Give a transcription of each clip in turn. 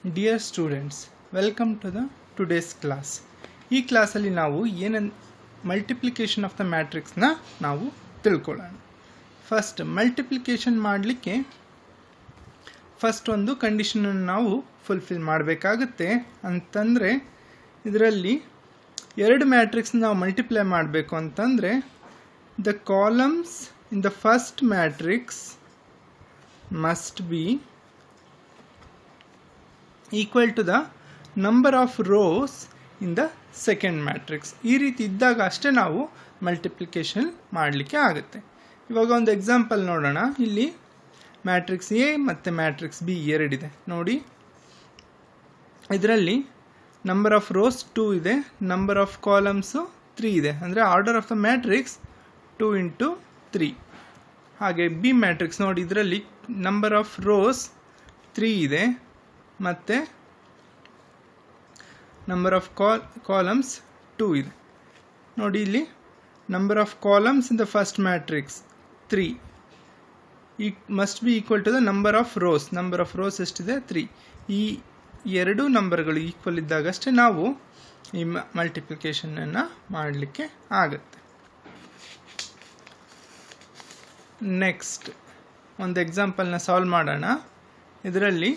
Dear students, welcome to the today's class. ಈ ಕ್ಲಾಸಲ್ಲಿ ನಾವು ಮಲ್ಟಿಪ್ಲಿಕೇಶನ್ ಆಫ್ ದ ಮ್ಯಾಟ್ರಿಕ್ಸ್ನ ನಾವು ತಿಳ್ಕೊಳ್ಳೋಣ. ಫಸ್ಟ್ ಮಲ್ಟಿಪ್ಲಿಕೇಶನ್ ಮಾಡಲಿಕ್ಕೆ ಫಸ್ಟ್ ಒಂದು ಕಂಡೀಷನನ್ನು ನಾವು ಫುಲ್ಫಿಲ್ ಮಾಡಬೇಕಾಗುತ್ತೆ. ಅಂತಂದರೆ ಇದರಲ್ಲಿ ಎರಡು ಮ್ಯಾಟ್ರಿಕ್ಸ್ನ ನಾವು ಮಲ್ಟಿಪ್ಲೈ ಮಾಡಬೇಕು ಅಂತಂದರೆ the columns in the first matrix must B equal to the number of rows in the second matrix. ಈ ರೀತಿ ಇದ್ದಾಗ ಅಷ್ಟೇ ನಾವು ಮಲ್ಟಿಪ್ಲಿಕೇಶನ್ ಮಾಡಲಿಕ್ಕೆ ಆಗುತ್ತೆ. ಇವಾಗ ಒಂದು ಎಕ್ಸಾಂಪಲ್ ನೋಡೋಣ. ಇಲ್ಲಿ ಮ್ಯಾಟ್ರಿಕ್ಸ್ ಎ ಮತ್ತು ಮ್ಯಾಟ್ರಿಕ್ಸ್ ಬಿ ಎರಡಿದೆ ನೋಡಿ. ಇದರಲ್ಲಿ ನಂಬರ್ ಆಫ್ ರೋಸ್ 2 ಇದೆ, ನಂಬರ್ ಆಫ್ ಕಾಲಮ್ಸು 3 ಇದೆ. ಅಂದರೆ order of the matrix 2 into 3. ಹಾಗೆ ಬಿ ಮ್ಯಾಟ್ರಿಕ್ಸ್ ನೋಡಿ, ಇದರಲ್ಲಿ ನಂಬರ್ ಆಫ್ ರೋಸ್ 3 ಇದೆ ಮತ್ತು ನಂಬರ್ ಆಫ್ ಕಾಲಮ್ಸ್ 2 ಇದೆ. ನೋಡಿ ಇಲ್ಲಿ number of columns in the first matrix 3 must be equal to the number of rows. Number of rows ಎಷ್ಟಿದೆ 3. ಈ ಎರಡು ನಂಬರ್ಗಳು ಈಕ್ವಲ್ ಇದ್ದಾಗಷ್ಟೇ ನಾವು ಈ ಮಲ್ಟಿಪ್ಲಿಕೇಶನನ್ನು ಮಾಡಲಿಕ್ಕೆ ಆಗುತ್ತೆ. ನೆಕ್ಸ್ಟ್ ಒಂದು ಎಕ್ಸಾಂಪಲ್ನ ಸಾಲ್ವ್ ಮಾಡೋಣ. ಇದರಲ್ಲಿ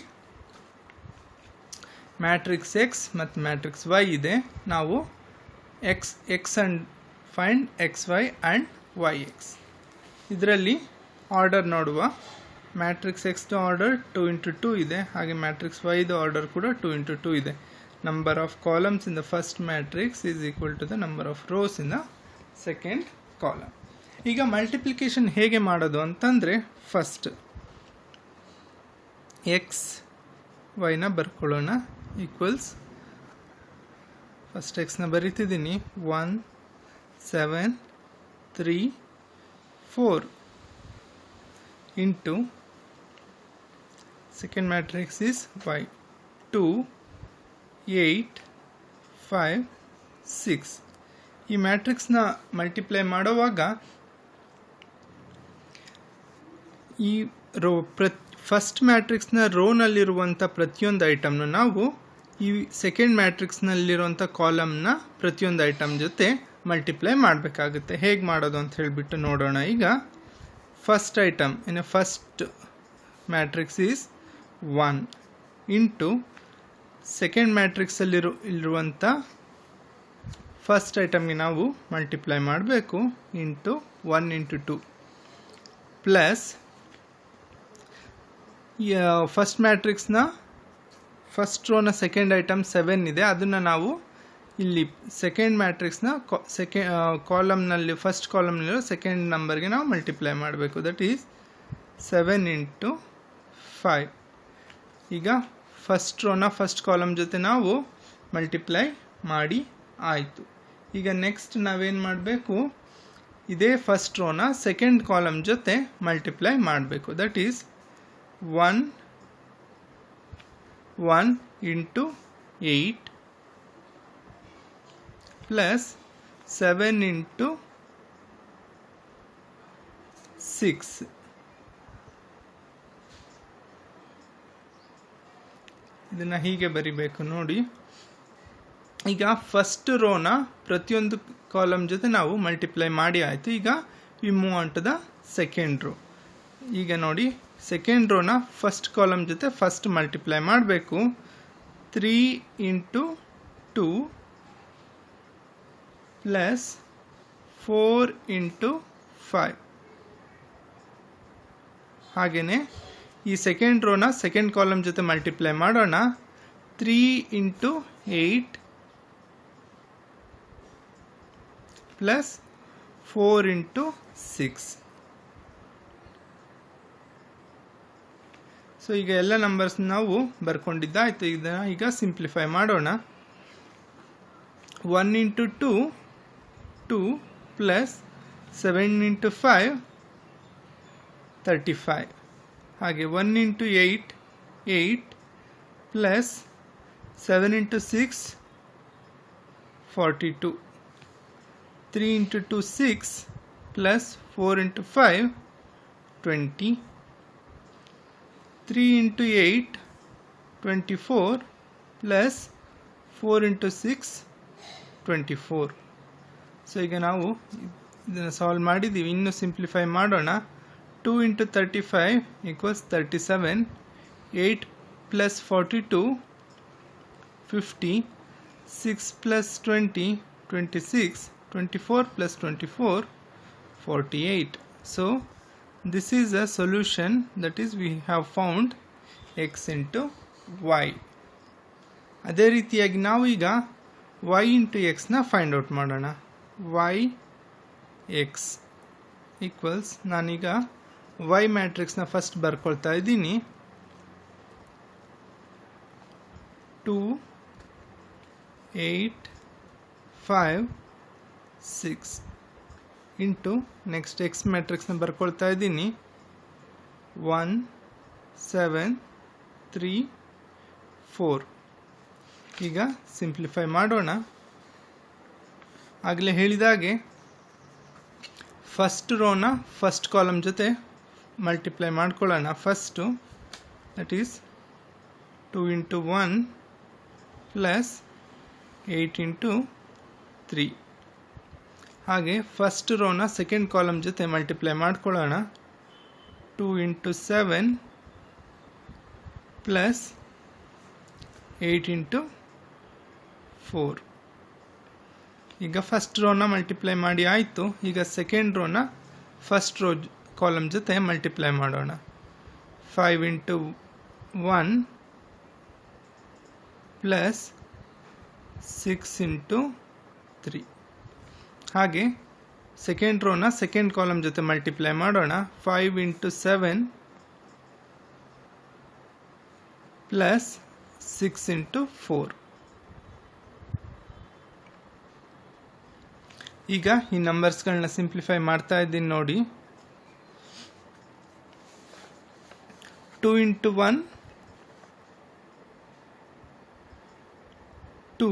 ಮ್ಯಾಟ್ರಿಕ್ಸ್ ಎಕ್ಸ್ ಮತ್ತು ಮ್ಯಾಟ್ರಿಕ್ಸ್ ವೈ ಇದೆ. ನಾವು X and find X Y and Y X. ಇದರಲ್ಲಿ ಆರ್ಡರ್ ನೋಡುವ. ಮ್ಯಾಟ್ರಿಕ್ಸ್ ಎಕ್ಸ್ದು ಆರ್ಡರ್ 2 into 2 ಇದೆ, ಹಾಗೆ ಮ್ಯಾಟ್ರಿಕ್ಸ್ ವೈದು ಆರ್ಡರ್ ಕೂಡ 2 into 2 ಇದೆ. Number of columns in the first matrix is equal to the number of rows in the second column. ಈಗ multiplication ಹೇಗೆ ಮಾಡೋದು ಅಂತಂದರೆ ಫಸ್ಟ್ ಎಕ್ಸ್ ವೈನ ಬರ್ಕೊಳ್ಳೋಣ. ಈಕ್ವಲ್ಸ್ ಫಸ್ಟ್ ಎಕ್ಸ್ನ ಬರೀತಿದ್ದೀನಿ 1 7 3 4 into second matrix is Y 2 8 5 6. ಈ ಮ್ಯಾಟ್ರಿಕ್ಸ್ನ ಮಲ್ಟಿಪ್ಲೈ ಮಾಡುವಾಗ ಈ ರೋ ಫಸ್ಟ್ ಮ್ಯಾಟ್ರಿಕ್ಸ್ನ ರೋನಲ್ಲಿರುವಂಥ ಪ್ರತಿಯೊಂದು ಐಟಮ್ನ ನಾವು ಈ ಸೆಕೆಂಡ್ ಮ್ಯಾಟ್ರಿಕ್ಸ್ನಲ್ಲಿರುವಂಥ ಕಾಲಮ್ನ ಪ್ರತಿಯೊಂದು ಐಟಮ್ ಜೊತೆ ಮಲ್ಟಿಪ್ಲೈ ಮಾಡಬೇಕಾಗುತ್ತೆ. ಹೇಗೆ ಮಾಡೋದು ಅಂತ ಹೇಳಿಬಿಟ್ಟು ನೋಡೋಣ. ಈಗ first item in first matrix is 1 into second ಮ್ಯಾಟ್ರಿಕ್ಸಲ್ಲಿರುವಂಥ ಫಸ್ಟ್ ಐಟಮ್ಗೆ ನಾವು ಮಲ್ಟಿಪ್ಲೈ ಮಾಡಬೇಕು ಇಂಟು 1 into 2 ಪ್ಲಸ್ ಫಸ್ಟ್ ಮ್ಯಾಟ್ರಿಕ್ಸ್ನ ಫಸ್ಟ್ ರೋನ ಸೆಕೆಂಡ್ ಐಟಮ್ 7 ಇದೆ, ಅದನ್ನು ನಾವು ಇಲ್ಲಿ ಸೆಕೆಂಡ್ ಮ್ಯಾಟ್ರಿಕ್ಸ್ನ ಕಾಲಮ್ನಲ್ಲಿ ಫಸ್ಟ್ ಕಾಲಮ್ನಲ್ಲಿರೋ ಸೆಕೆಂಡ್ ನಂಬರ್ಗೆ ನಾವು ಮಲ್ಟಿಪ್ಲೈ ಮಾಡಬೇಕು. That is 7 into 5. ಈಗ ಫಸ್ಟ್ ರೋನ ಫಸ್ಟ್ ಕಾಲಮ್ ಜೊತೆ ನಾವು ಮಲ್ಟಿಪ್ಲೈ ಮಾಡಿ ಆಯಿತು. ಈಗ ನೆಕ್ಸ್ಟ್ ನಾವೇನು ಮಾಡಬೇಕು, ಇದೇ ಫಸ್ಟ್ ರೋನ ಸೆಕೆಂಡ್ ಕಾಲಮ್ ಜೊತೆ ಮಲ್ಟಿಪ್ಲೈ ಮಾಡಬೇಕು. That is 1 into 8 plus 7 into 6. ಇದನ್ನು ಹೀಗೆ ಬರಿಬೇಕು ನೋಡಿ. ಈಗ ಫಸ್ಟ್ ರೋನ ಪ್ರತಿಯೊಂದು ಕಾಲಮ್ ಜೊತೆ ನಾವು ಮಲ್ಟಿಪ್ಲೈ ಮಾಡಿ ಆಯಿತು. ಈಗ we move on to the second row. ಈಗ ನೋಡಿ ಸೆಕೆಂಡ್ ರೋನ ಫಸ್ಟ್ ಕಾಲಮ್ ಜೊತೆ ಫಸ್ಟ್ ಮಲ್ಟಿಪ್ಲೈ ಮಾಡಬೇಕು. 3 into 2 ಪ್ಲಸ್ 4 into 5. ಹಾಗೆಯೇ ಈ ಸೆಕೆಂಡ್ ರೋನ ಸೆಕೆಂಡ್ ಕಾಲಮ್ ಜೊತೆ ಮಲ್ಟಿಪ್ಲೈ ಮಾಡೋಣ. 3 into 8 ಪ್ಲಸ್ 4 into 6. ಸೊ ಈಗ ಎಲ್ಲ ನಂಬರ್ಸ್ ನಾವು ಬರ್ಕೊಂಡಿದ್ದಾಯಿತು. ಇದನ್ನು ಈಗ ಸಿಂಪ್ಲಿಫೈ ಮಾಡೋಣ. 1 into 2 2 ಪ್ಲಸ್ 7 into 5 35. ಹಾಗೆ 1 into 8 8 plus 7 into 6 42. 3 into 2 6 plus 4 into 5 20. 3 into 8 24 plus 4 into 6 24. So ಈಗ ನಾವು ಇದನ್ನು ಸಾಲ್ವ್ ಮಾಡಿದ್ದೀವಿ. ಇನ್ನೂ ಸಿಂಪ್ಲಿಫೈ ಮಾಡೋಣ. 2 into 35 equals 37. 8 plus 42 50. 6 plus 20 26. 24 plus 24 48. So this is a solution, that is we have found x into y. ಅದೇ ರೀತಿಯಾಗಿ ನಾವು ಈಗ y into x ನ ಫೈಂಡ್ ಔಟ್ ಮಾಡೋಣ. y x ಈಕ್ವಲ್ಸ್, ನಾನೀಗ y ಮ್ಯಾಟ್ರಿಕ್ಸ್ನ ಫಸ್ಟ್ ಬರ್ಕೊಳ್ತಾ ಇದ್ದೀನಿ. 2 8 5 6 ಇಂಟು ನೆಕ್ಸ್ಟ್ ಎಕ್ಸ್ ಮ್ಯಾಟ್ರಿಕ್ಸ್ನ ಬರ್ಕೊಳ್ತಾ ಇದ್ದೀನಿ. 1 7 3 4. ಈಗ ಸಿಂಪ್ಲಿಫೈ ಮಾಡೋಣ. ಆಗಲೇ ಹೇಳಿದಾಗೆ ಫಸ್ಟ್ ರೋನ ಫಸ್ಟ್ ಕಾಲಮ್ ಜೊತೆ ಮಲ್ಟಿಪ್ಲೈ ಮಾಡ್ಕೊಳ್ಳೋಣ. First that is 2 into 1 plus 8 into 3. ಹಾಗೆ ಫಸ್ಟ್ ರೋನ ಸೆಕೆಂಡ್ ಕಾಲಮ್ ಜೊತೆ ಮಲ್ಟಿಪ್ಲೈ ಮಾಡ್ಕೊಳ್ಳೋಣ. 2 ಇಂಟು 7 ಪ್ಲಸ್ 8 ಇಂಟು 4. ಈಗ ಫಸ್ಟ್ ರೋನ ಮಲ್ಟಿಪ್ಲೈ ಮಾಡಿ ಆಯಿತು. ಈಗ ಸೆಕೆಂಡ್ ರೋನ ಫಸ್ಟ್ ರೋ ಕಾಲಮ್ ಜೊತೆ ಮಲ್ಟಿಪ್ಲೈ ಮಾಡೋಣ. 5 ಇಂಟು 1 ಪ್ಲಸ್ 6 ಇಂಟು 3. ಹಾಗೆ ಸೆಕೆಂಡ್ ರೋನ ಸೆಕೆಂಡ್ ಕಾಲಮ್ ಜೊತೆ ಮಲ್ಟಿಪ್ಲೈ ಮಾಡೋಣ. 5 ಇಂಟು 7 ಪ್ಲಸ್ 6 ಇಂಟು 4. ಈಗ ಈ ನಂಬರ್ಸ್ಗಳನ್ನ ಸಿಂಪ್ಲಿಫೈ ಮಾಡ್ತಾ ಇದ್ದೀನಿ ನೋಡಿ. 2 ಇಂಟು 1 2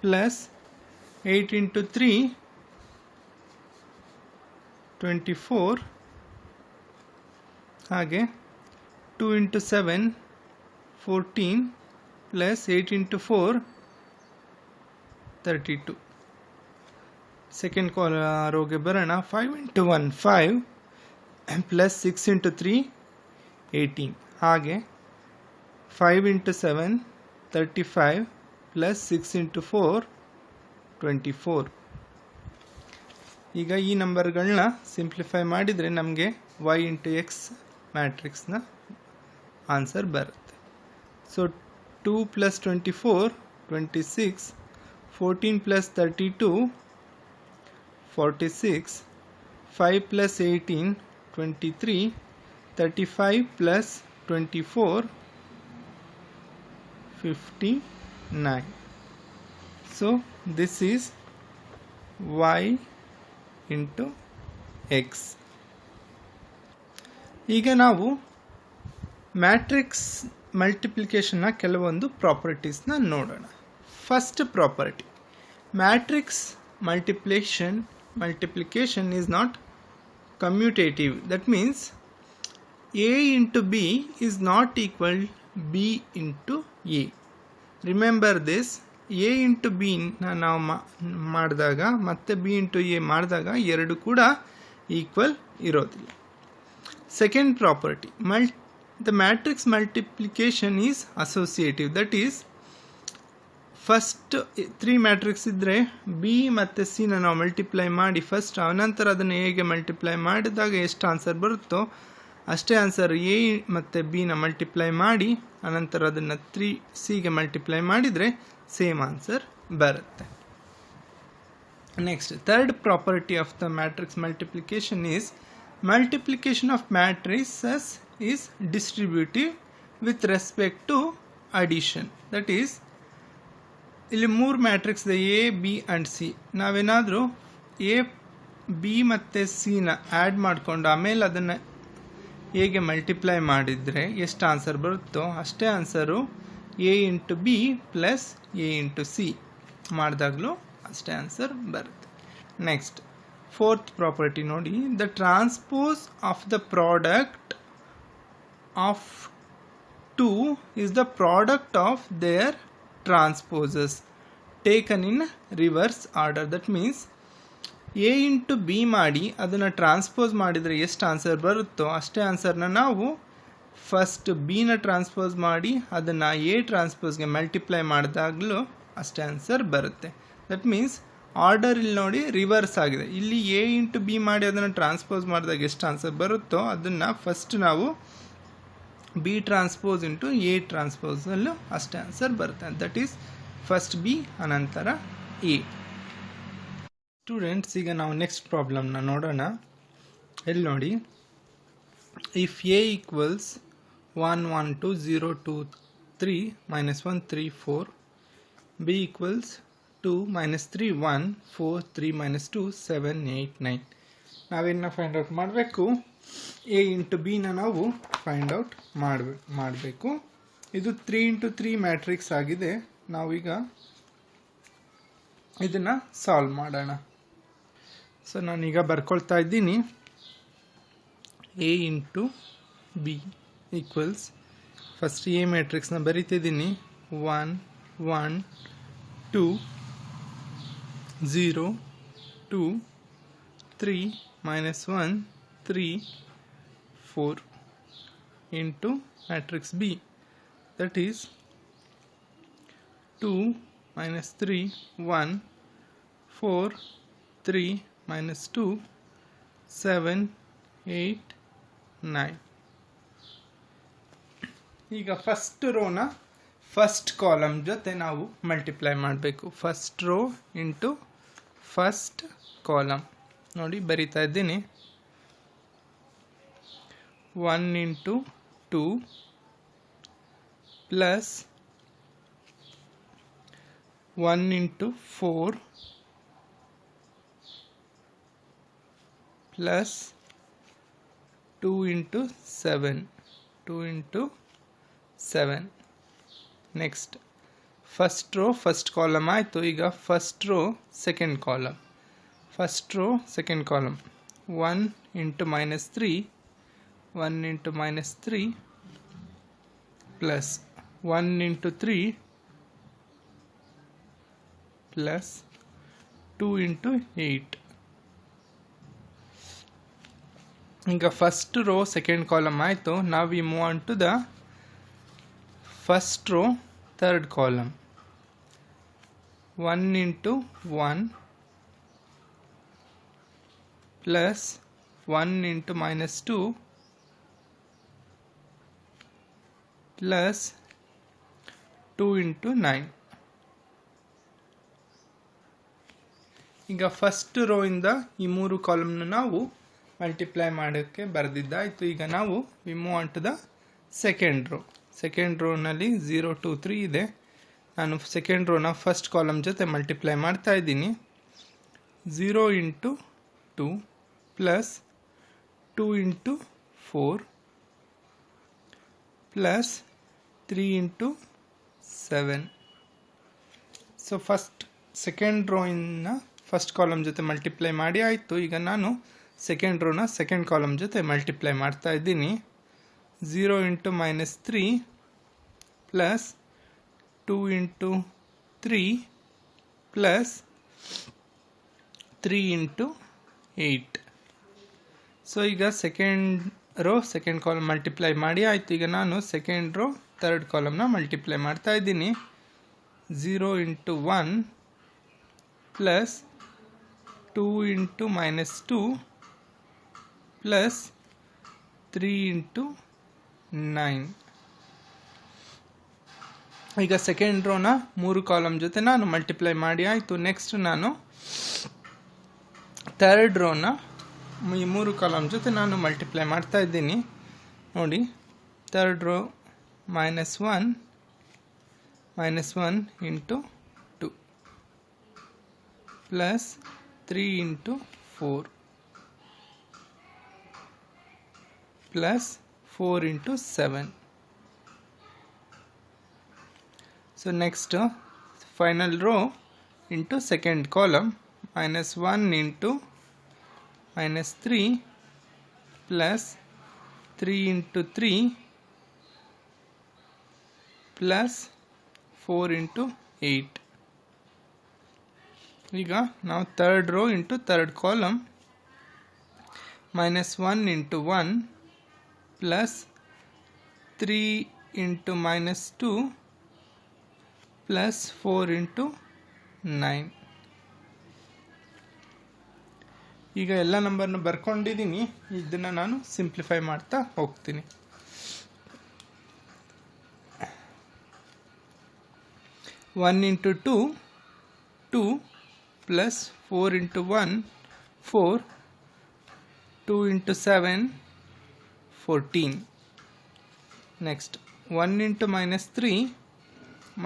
ಪ್ಲಸ್ 8 ಇಂಟು 3 24. ಹಾಗೆ 2 ಇಂಟು 7 14 ಪ್ಲಸ್ 8 ಇಂಟು 4 32. ಸೆಕೆಂಡ್ ರೋಗೆ ಬರೋಣ. 5 ಇಂಟು 1 5 ಪ್ಲಸ್ 6 ಇಂಟು 3 18. ಹಾಗೆ 5 ಇಂಟು 7 35 ಪ್ಲಸ್ 6 ಇಂಟು 4 24. ಈಗ ಈ ನಂಬರ್ಗಳನ್ನ ಸಿಂಪ್ಲಿಫೈ ಮಾಡಿದರೆ ನಮಗೆ y ಇಂಟು ಎಕ್ಸ್ ಮ್ಯಾಟ್ರಿಕ್ಸ್ನ ಆನ್ಸರ್ ಬರುತ್ತೆ. So 2 plus 24 26. 14 plus 32 46. 5 plus 18 23. 35 plus 24 59. So this is y into x. ಈಗ ನಾವು ಮ್ಯಾಟ್ರಿಕ್ಸ್ ಮಲ್ಟಿಪ್ಲಿಕೇಶನ್ನ ಕೆಲವೊಂದು ಪ್ರಾಪರ್ಟೀಸ್ನ ನೋಡೋಣ. First property, matrix multiplication is not commutative. That means a into b is not equal b into a. Remember this, a into b ನಾವು ಮಾಡಿದಾಗ ಮತ್ತೆ b into a ಮಾಡಿದಾಗ ಎರಡು ಕೂಡ ಈಕ್ವಲ್ ಇರೋದಿಲ್ಲ. Second property, the matrix multiplication is associative. That is, first 3 matrix ಇದ್ದರೆ B ಮತ್ತು ಸಿನ ನಾವು ಮಲ್ಟಿಪ್ಲೈ ಮಾಡಿ ಫಸ್ಟ್, ಆನಂತರ ಅದನ್ನು ಎಗೆ ಮಲ್ಟಿಪ್ಲೈ ಮಾಡಿದಾಗ ಎಷ್ಟು ಆನ್ಸರ್ ಬರುತ್ತೋ ಅಷ್ಟೇ ಆನ್ಸರ್ ಎ ಮತ್ತು ಬಿನ ಮಲ್ಟಿಪ್ಲೈ ಮಾಡಿ ಅನಂತರ ಅದನ್ನು 3ಸಿಗೆ ಮಲ್ಟಿಪ್ಲೈ ಮಾಡಿದರೆ ಸೇಮ್ ಆನ್ಸರ್ ಬರುತ್ತೆ. Next, third property of the matrix multiplication is multiplication of matrices is distributive with respect to addition. That is, ಇಲ್ಲಿ 3 ಮ್ಯಾಟ್ರಿಕ್ಸ್ ಇದೆ, ಎ ಬಿ ಆ್ಯಂಡ್ ಸಿ. ನಾವೇನಾದರೂ ಎ ಬಿ ಮತ್ತು ಸಿನ ಆ್ಯಡ್ ಮಾಡಿಕೊಂಡು ಆಮೇಲೆ ಅದನ್ನು ಎಗೆ ಮಲ್ಟಿಪ್ಲೈ ಮಾಡಿದರೆ ಎಷ್ಟು ಆನ್ಸರ್ ಬರುತ್ತೋ ಅಷ್ಟೇ answer A into B plus A into C ಮಾಡಿದಾಗಲೂ ಅಷ್ಟೇ ಆನ್ಸರ್ ಬರುತ್ತೆ. ನೆಕ್ಸ್ಟ್, ಫೋರ್ತ್ ಪ್ರಾಪರ್ಟಿ ನೋಡಿ, the transpose of the product of 2 is the product of their transposes taken in reverse order. That means a into B ಮಾಡಿ ಅದನ್ನು transpose ಮಾಡಿದರೆ ಎಷ್ಟು answer ಬರುತ್ತೋ ಅಷ್ಟೇ ಆನ್ಸರ್ನ ನಾವು ಫಸ್ಟ್ ಬಿನ ಟ್ರಾನ್ಸ್ಪೋಸ್ ಮಾಡಿ ಅದನ್ನು ಎ ಟ್ರಾನ್ಸ್ಪೋಸ್ಗೆ ಮಲ್ಟಿಪ್ಲೈ ಮಾಡಿದಾಗಲೂ ಅಷ್ಟೇ ಆನ್ಸರ್ ಬರುತ್ತೆ. ದಟ್ ಮೀನ್ಸ್ ಆರ್ಡರ್ ಇಲ್ಲಿ ನೋಡಿ ರಿವರ್ಸ್ ಆಗಿದೆ. ಇಲ್ಲಿ ಎ ಇಂಟು ಬಿ ಮಾಡಿ ಅದನ್ನು ಟ್ರಾನ್ಸ್ಪೋಸ್ ಮಾಡಿದಾಗ ಎಷ್ಟು ಆನ್ಸರ್ ಬರುತ್ತೋ ಅದನ್ನು ಫಸ್ಟ್ ನಾವು ಬಿ ಟ್ರಾನ್ಸ್ಪೋಸ್ ಇಂಟು ಎ ಟ್ರಾನ್ಸ್ಪೋಸಲ್ಲೂ ಅಷ್ಟೇ ಆನ್ಸರ್ ಬರುತ್ತೆ. ದಟ್ ಈಸ್ ಫಸ್ಟ್ ಬಿ ಅನಂತರ ಎ. ಸ್ಟೂಡೆಂಟ್ಸ್, ಈಗ ನಾವು ನೆಕ್ಸ್ಟ್ ಪ್ರಾಬ್ಲಮ್ನ ನೋಡೋಣ. ಇಲ್ಲಿ ನೋಡಿ, if A equals 1 1 2 0 2 3 -1 3 4, B equals 2 -3 1 4 3 -2 7 8 9. ನಾವೇನ ಫೈಂಡ್ ಔಟ್ ಮಾಡಬೇಕು? ಎ ಇಂಟು ಬಿನ ನಾವು ಫೈಂಡ್ ಔಟ್ ಮಾಡಬೇಕು. ಇದು 3 ಇಂಟು 3 ಮ್ಯಾಟ್ರಿಕ್ಸ್ ಆಗಿದೆ. ನಾವೀಗ ಇದನ್ನು ಸಾಲ್ವ್ ಮಾಡೋಣ. ಸೊ ನಾನೀಗ ಬರ್ಕೊಳ್ತಾ ಇದ್ದೀನಿ. A into B equals, first A ಮ್ಯಾಟ್ರಿಕ್ಸ್ನ ಬರೀತಿದ್ದೀನಿ. 1 1 2 0 2 3 -1 3 4 into matrix B, that is 2 -3 1 4 3 -2 7 8 9. ಈಗ ಫಸ್ಟ್ ರೋನ ಫಸ್ಟ್ ಕಾಲಮ್ ಜೊತೆ ನಾವು ಮಲ್ಟಿಪ್ಲೈ ಮಾಡಬೇಕು. First row into first column. ನೋಡಿ ಬರಿತಾ ಇದ್ದೀನಿ. 1 into 2 plus 1 into 4 plus 2 into 7 2 into 7. next first row first column ಆಯಿತು. ಈಗ first row second column. first row second column 1 into -3 1 into -3 plus 1 into 3 plus 2 into 8. ಈಗ first row second column ಆಯಿತು. ನಾವು we move on to the first row third column. 1 into 1 plus 1 into -2 plus 2 into 9. ಈಗ first row ಇಂದ ಈ ಮೂರು ಕಾಲಮ್ನ ನಾವು multiply ಮಾಡೋಕ್ಕೆ ಬರೆದಿದ್ದಾಯಿತು. ಈಗ ನಾವು we move on to the second row. Second ರೋನಲ್ಲಿ 0 2 3 ಇದೆ. ನಾನು ಸೆಕೆಂಡ್ ರೋನ ಫಸ್ಟ್ ಕಾಲಮ್ ಜೊತೆ ಮಲ್ಟಿಪ್ಲೈ ಮಾಡ್ತಾ ಇದ್ದೀನಿ. 0 into 2 plus 2 into 4 plus 3 into 7. So first second ರೋಯಿನ ಫಸ್ಟ್ ಕಾಲಮ್ ಜೊತೆ ಮಲ್ಟಿಪ್ಲೈ ಮಾಡಿ ಆಯಿತು. ಈಗ ನಾನು ಸೆಕೆಂಡ್ ರೋನ ಸೆಕೆಂಡ್ ಕಾಲಮ್ ಜೊತೆ ಮಲ್ಟಿಪ್ಲೈ ಮಾಡ್ತಾ ಇದ್ದೀನಿ. 0 into -3 plus 2 into 3 plus 3 into 8. So ಈಗ second row second column multiply ಮಾಡಿ ಆಯಿತು. ಈಗ ನಾನು ಸೆಕೆಂಡ್ ರೋ ಥರ್ಡ್ ಕಾಲಮ್ನ ಮಲ್ಟಿಪ್ಲೈ ಮಾಡ್ತಾ ಇದ್ದೀನಿ. 0 into 1 plus 2 into -2 plus 3 into 9. ಈಗ ಸೆಕೆಂಡ್ ರೋನ ಮೂರು ಕಾಲಮ್ ಜೊತೆ ನಾನು ಮಲ್ಟಿಪ್ಲೈ ಮಾಡಿ ಆಯಿತು. ನೆಕ್ಸ್ಟ್ ನಾನು ಥರ್ಡ್ ರೋನ ಈ ಮೂರು ಕಾಲಮ್ ಜೊತೆ ನಾನು ಮಲ್ಟಿಪ್ಲೈ ಮಾಡ್ತಾ ಇದ್ದೀನಿ. ನೋಡಿ, third row -1 into 2 plus 3 into 4 plus 4 into 7. So next final row into second column, -1 into -3 plus 3 into 3 plus 4 into 8. ಈಗ ನಾವು third row into third column -1 into 1 plus 3 into -2 plus 4 into 9. ಈಗ ಎಲ್ಲ ನಂಬರ್ನ ಬರ್ಕೊಂಡಿದ್ದೀನಿ, ಇದನ್ನು ನಾನು ಸಿಂಪ್ಲಿಫೈ ಮಾಡ್ತಾ ಹೋಗ್ತೀನಿ. 1 into 2 2 plus 4 into 1 4 2 into 7 14. Next 1 into -3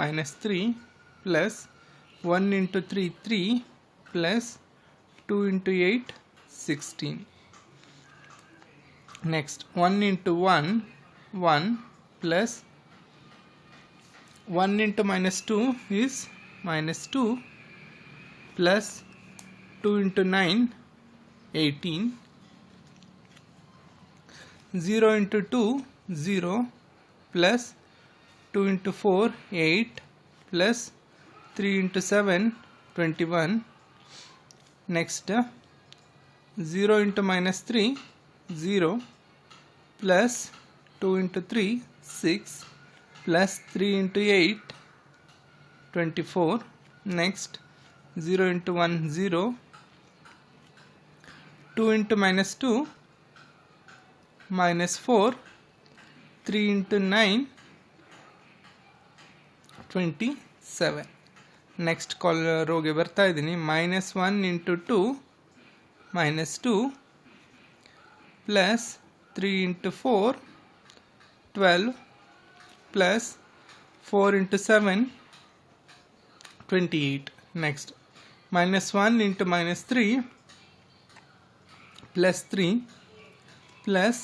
-3 plus 1 into 3 3 plus 2 into 8 16. Next 1 into 1 1 plus 1 into -2 is -2 plus 2 into 9 18. 0 into 2 0 plus 2 into 4 8 plus 3 into 7 21. Next 0 into -3 0 plus 2 into 3 6 plus 3 into 8 24. Next 0 into 1 0 2 into -2 -4 3 into 9 27. Next ರೋಗೆ ಬರ್ತಾ ಇದ್ದೀನಿ. -1 into 2 -2 plus 3 into 4 12 plus 4 into 7 28. Next -1 into -3 plus 3 plus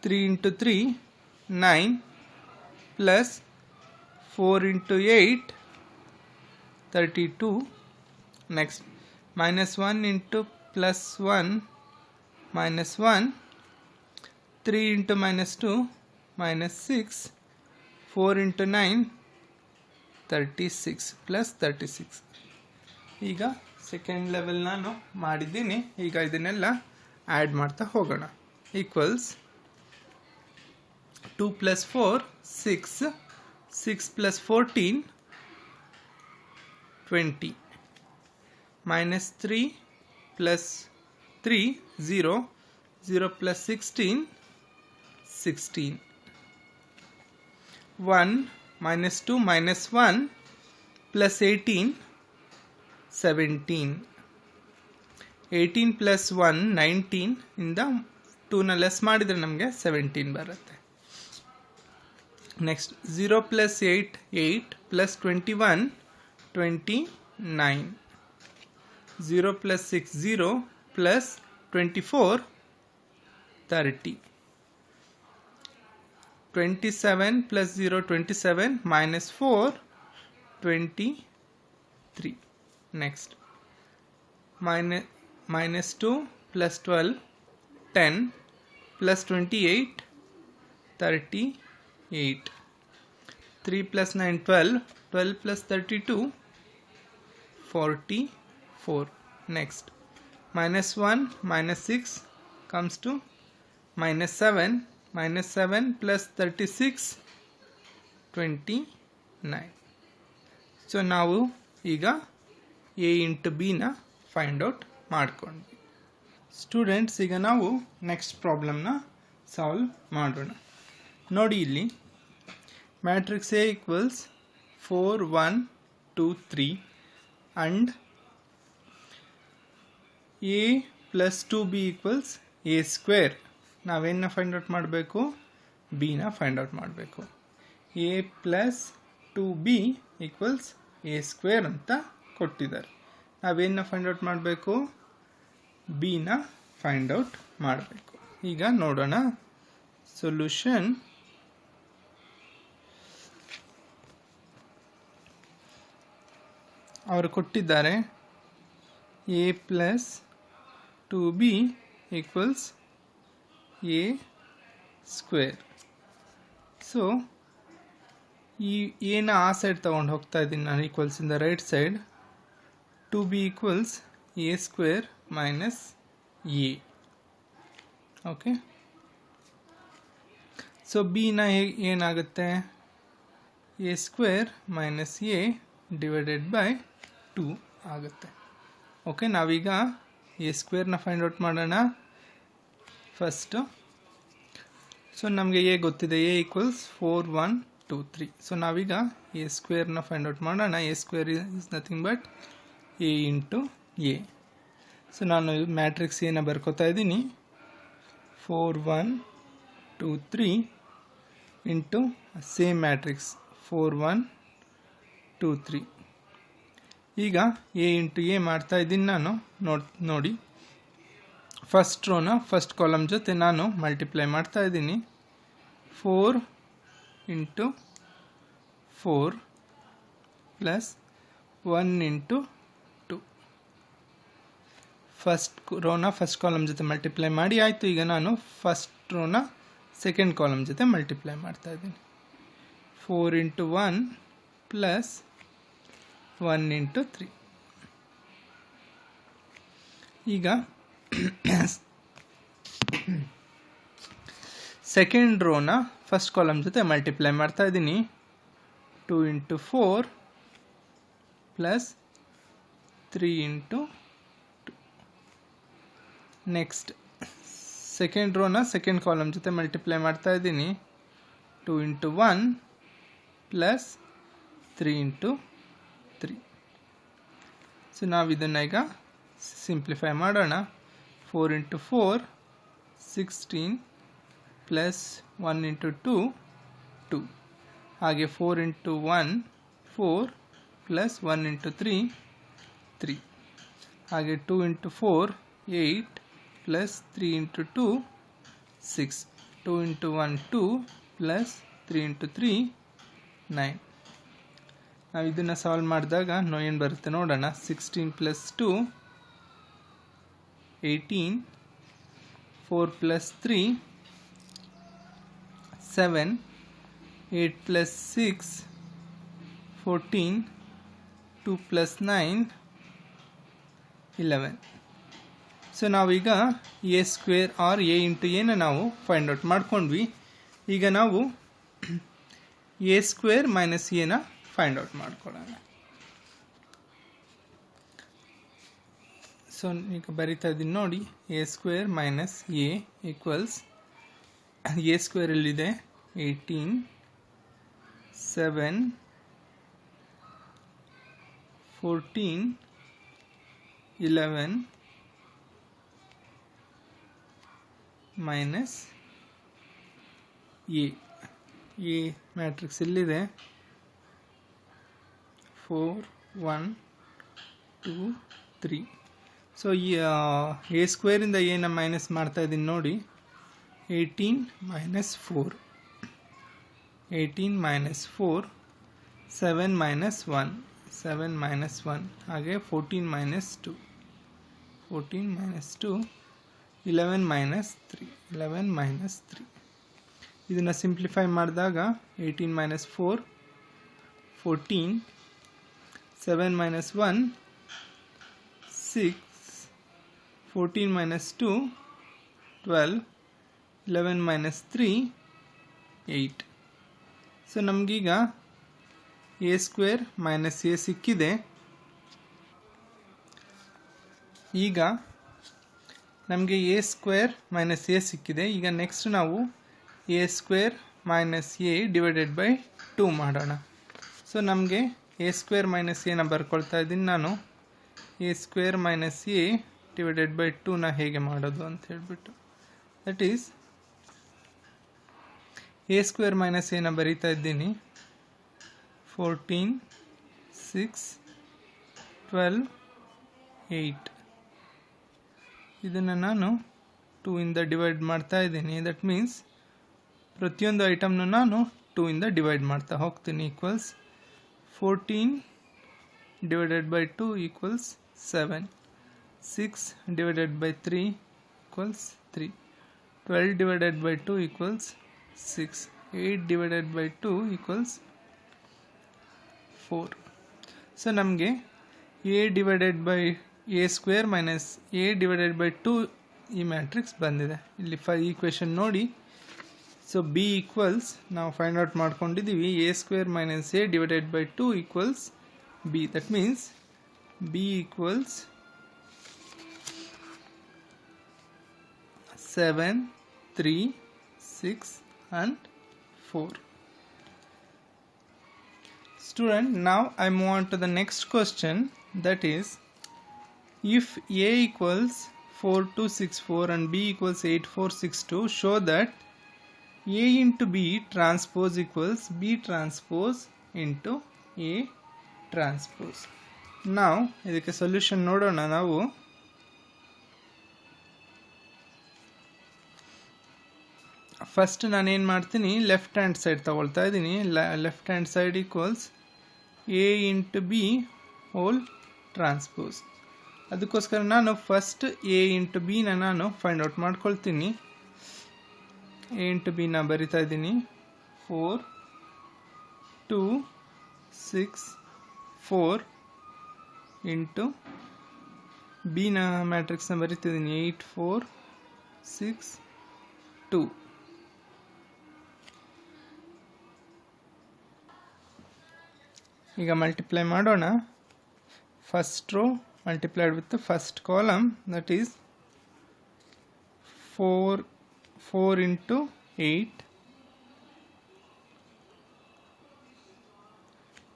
3 into 3 9 plus 4 into 8 32. Next -1 into +1 -1 3 into -2 -6 4 into 9 36 plus 36. ಈಗ second level ನಾನು ಮಾಡಿದ್ದೀನಿ. ಈಗ ಇದನ್ನೆಲ್ಲ add ಮಾಡ್ತಾ ಹೋಗೋಣ. Equals 2 + 4 6 6 + 14 20. -3 plus 3 0 0 plus 16 16. 1 -2 -1 plus 18 17. 18 plus 1 19 ಇಂದ 2ನ ಲೆಸ್ ಮಾಡಿದರೆ ನಮಗೆ 17 ಬರುತ್ತೆ. Next 0 plus 8 8 plus 21 29. 0 plus 6 0 plus 24 30. 27 plus 0 27 minus 4 23. Next -2 plus 12 10 plus 28 38. 3 plus 9 12 12 plus 32 44. Next -1 -6 comes to -7 -7 plus 36 29. So ನಾವು ಈಗ a ಇಂಟು ಬಿನ ಫೈಂಡ್ ಔಟ್ ಮಾಡ್ಕೊಂಡ್ವಿ. ಸ್ಟೂಡೆಂಟ್ಸ್, ಈಗ ನಾವು ನೆಕ್ಸ್ಟ್ ಪ್ರಾಬ್ಲಮ್ನ ಸಾಲ್ವ್ ಮಾಡೋಣ. ನೋಡಿ, ಇಲ್ಲಿ matrix A equals 4 1 2 3 and a plus 2b equals a square. ನಾವೇನ find out ಮಾಡಬೇಕು? ಬಿನ ಫೈಂಡ್ ಔಟ್ ಮಾಡಬೇಕು. a plus 2b equals a square ಅಂತ ಕೊಟ್ಟಿದ್ದಾರೆ. ನಾವೇನ ಫೈಂಡ್ ಔಟ್ ಮಾಡಬೇಕು? ಬಿನ ಫೈಂಡ್ ಔಟ್ ಮಾಡಬೇಕು. ಈಗ ನೋಡೋಣ ಸೊಲ್ಯೂಷನ್. ಅವರು ಕೊಟ್ಟಿದ್ದಾರೆ a plus 2b equals a square. So ಈ ಎನ ಆ ಸೈಡ್ ತೊಗೊಂಡು ಹೋಗ್ತಾ ಇದ್ದೀನಿ ನಾನು, equals in the right side. 2b equals a square minus a. Okay, so ಬಿನ ಏನಾಗುತ್ತೆ, a square minus a divided by 2 ಆಗುತ್ತೆ. ಓಕೆ, ನಾವೀಗ a ಸ್ಕ್ವೇರ್ನ ಫೈಂಡ್ ಔಟ್ ಮಾಡೋಣ ಫಸ್ಟು. ಸೊ ನಮಗೆ ಎ ಗೊತ್ತಿದೆ, ಎ ಈಕ್ವಲ್ಸ್ 4 1 2 3. ಸೊ ನಾವೀಗ ಎ ಸ್ಕ್ವೇರ್ನ ಫೈಂಡ್ ಔಟ್ ಮಾಡೋಣ. A square is nothing but A into A. So ನಾನು ಮ್ಯಾಟ್ರಿಕ್ಸ್ ಎನ ಬರ್ಕೋತಾ ಇದ್ದೀನಿ, 4 1 2 3 ಇಂಟು ಸೇಮ್ ಮ್ಯಾಟ್ರಿಕ್ಸ್ 4 1 2 3. ಈಗ ಎ ಇಂಟು ಎ ಮಾಡ್ತಾ ಇದ್ದೀನಿ ನಾನು. ನೋಡಿ, ಫಸ್ಟ್ ರೋನ ಫಸ್ಟ್ ಕಾಲಮ್ ಜೊತೆ ನಾನು ಮಲ್ಟಿಪ್ಲೈ ಮಾಡ್ತಾ ಇದ್ದೀನಿ. 4 ಇಂಟು 4 ಪ್ಲಸ್ 1 ಇಂಟು 2. ಫಸ್ಟ್ ರೋನ ಫಸ್ಟ್ ಕಾಲಮ್ ಜೊತೆ ಮಲ್ಟಿಪ್ಲೈ ಮಾಡಿ ಆಯಿತು. ಈಗ ನಾನು ಫಸ್ಟ್ ರೋನ ಸೆಕೆಂಡ್ ಕಾಲಮ್ ಜೊತೆ ಮಲ್ಟಿಪ್ಲೈ ಮಾಡ್ತಾ ಇದ್ದೀನಿ. 4 ಇಂಟು 1 ಪ್ಲಸ್ 1 ಇಂಟು 3. ಈಗ ಸೆಕೆಂಡ್ ರೋನ ಫಸ್ಟ್ ಕಾಲಮ್ ಜೊತೆ ಮಲ್ಟಿಪ್ಲೈ ಮಾಡ್ತಾ ಇದ್ದೀನಿ. 2 into 4 plus 3 into 2. Next second ರೋನ ಸೆಕೆಂಡ್ ಕಾಲಮ್ ಜೊತೆ ಮಲ್ಟಿಪ್ಲೈ ಮಾಡ್ತಾ ಇದ್ದೀನಿ. 2 ಇಂಟು 1 ಪ್ಲಸ್ 3 ಇಂಟು 3. ಸೊ ನಾವು ಇದನ್ನು ಈಗ ಸಿಂಪ್ಲಿಫೈ ಮಾಡೋಣ. 4 ಇಂಟು 4 16 ಪ್ಲಸ್ 1 ಇಂಟು 2 2. ಹಾಗೆ 4 ಇಂಟು 1 4 ಪ್ಲಸ್ 1 ಇಂಟು 3 3. ಹಾಗೆ 2 into 4 8 plus 3 into 2 6. 2 into 1 2 plus 3 into 3 9. ನಾವು ಇದನ್ನು ಸಾಲ್ವ್ ಮಾಡಿದಾಗ ಏನು ಬರುತ್ತೆ ನೋಡೋಣ. 16 plus 2 18, 4 plus 3 7, 8 plus 6 14, 2 plus 9 11. So ನಾವೀಗ A square or A into ಎನ ನಾವು ಫೈಂಡ್ ಔಟ್ ಮಾಡ್ಕೊಂಡ್ವಿ. ಈಗ ನಾವು ಎ ಸ್ಕ್ವೇರ್ ಮೈನಸ್ ಎನ ಫೈಂಡ್ ಔಟ್ ಮಾಡ್ಕೊಳ್ಳೋಣ. ಸೊ ಈಗ ಬರಿತಾ ಇದ್ದೀನಿ ನೋಡಿ, A square minus A equals, A ಸ್ಕ್ವೇರಲ್ಲಿದೆ 18 7 14 11 ಮೈನಸ್ ಎ ಮ್ಯಾಟ್ರಿಕ್ಸ್ ಇಲ್ಲಿದೆ 4 1 2 3. ಸೊ ಈ ಎ ಸ್ಕ್ವೇರಿಂದ ಎನ ಮೈನಸ್ ಮಾಡ್ತಾ ಇದ್ದೀನಿ ನೋಡಿ. 18 ಮೈನಸ್ 4 18 ಮೈನಸ್ 4 7 ಮೈನಸ್ 1 7 ಮೈನಸ್ 1. ಹಾಗೆ 14 ಮೈನಸ್ 2 14 ಮೈನಸ್ 2 11 ಮೈನಸ್ 3 11 ಮೈನಸ್ 3. ಇದನ್ನು ಸಿಂಪ್ಲಿಫೈ ಮಾಡಿದಾಗ 18 minus 4 14 7 minus 1 6 14 minus 2 12 11 minus 3 8. So ನಮಗೀಗ ಎ ಸ್ಕ್ವೇರ್ ಮೈನಸ್ ಎ ಸಿಕ್ಕಿದೆ. ಈಗ ನಮಗೆ ಎ ಸ್ಕ್ವೇರ್ ಮೈನಸ್ ಎ ಸಿಕ್ಕಿದೆ. ಈಗ ನೆಕ್ಸ್ಟ್ ನಾವು A square minus A divided by 2 ಮಾಡೋಣ. ಸೊ ನಮಗೆ ಎ ಸ್ಕ್ವೇರ್ ಮೈನಸ್ ಎನ ಬರ್ಕೊಳ್ತಾ ಇದ್ದೀನಿ ನಾನು. A square minus A divided by 2ನ ಹೇಗೆ ಮಾಡೋದು ಅಂತ ಹೇಳ್ಬಿಟ್ಟು, that is A square minus ಎನ ಬರೀತಾ ಇದ್ದೀನಿ. 14 6 12 8. ಇದನ್ನು ನಾನು 2 ಇಂದ ಡಿವೈಡ್ ಮಾಡ್ತಾ ಇದ್ದೀನಿ. ದಟ್ ಮೀನ್ಸ್ ಪ್ರತಿಯೊಂದು ಐಟಮ್ನು ನಾನು 2 ಇಂದ ಡಿವೈಡ್ ಮಾಡ್ತಾ ಹೋಗ್ತೀನಿ. Equals 14 divided by 2 equals 7. 6 divided by 3 equals 3. 12 divided by 2 equals 6. 8 divided by 2 equals 4. So ನಮಗೆ A divided by A square minus A divided by 2 ಈ ಮ್ಯಾಟ್ರಿಕ್ಸ್ ಬಂದಿದೆ. ಇಲ್ಲಿ ಈಕ್ವೇಷನ್ ನೋಡಿ. ಸೊ ಬಿ ಈಕ್ವಲ್ಸ್ ನಾವು ಫೈಂಡ್ ಔಟ್ ಮಾಡ್ಕೊಂಡಿದ್ದೀವಿ A square minus A divided by 2 equals B. That means B equals 7, 3, 6 and 4. Student, now I move on to the next question, that is, if A equals 4264 and B equals 8462, show that A into B transpose equals B transpose into A transpose. Now ಇದಕ್ಕೆ solution ನೋಡೋಣ. ನಾವು first ನಾನೇನು ಮಾಡ್ತೀನಿ, left hand side ತಗೊಳ್ತಾ ಇದ್ದೀನಿ. Left hand side equals A into B hole transpose. ಅದಕ್ಕೋಸ್ಕರ ನಾನು first A into ಬಿನ ನಾನು ಫೈಂಡ್ ಔಟ್ ಮಾಡ್ಕೊಳ್ತೀನಿ. ಎ ಇಂಟು ಬಿನ ಬರಿತಾ ಇದ್ದೀನಿ. 4, 2, 6, 4 ಇಂಟು ಬಿನ ಮ್ಯಾಟ್ರಿಕ್ಸ್ನ ಬರಿತಿದ್ದೀನಿ 8, 4, 6, 2. ಈಗ ಮಲ್ಟಿಪ್ಲೈ ಮಾಡೋಣ. First row multiplied with first column, that is 4 into 8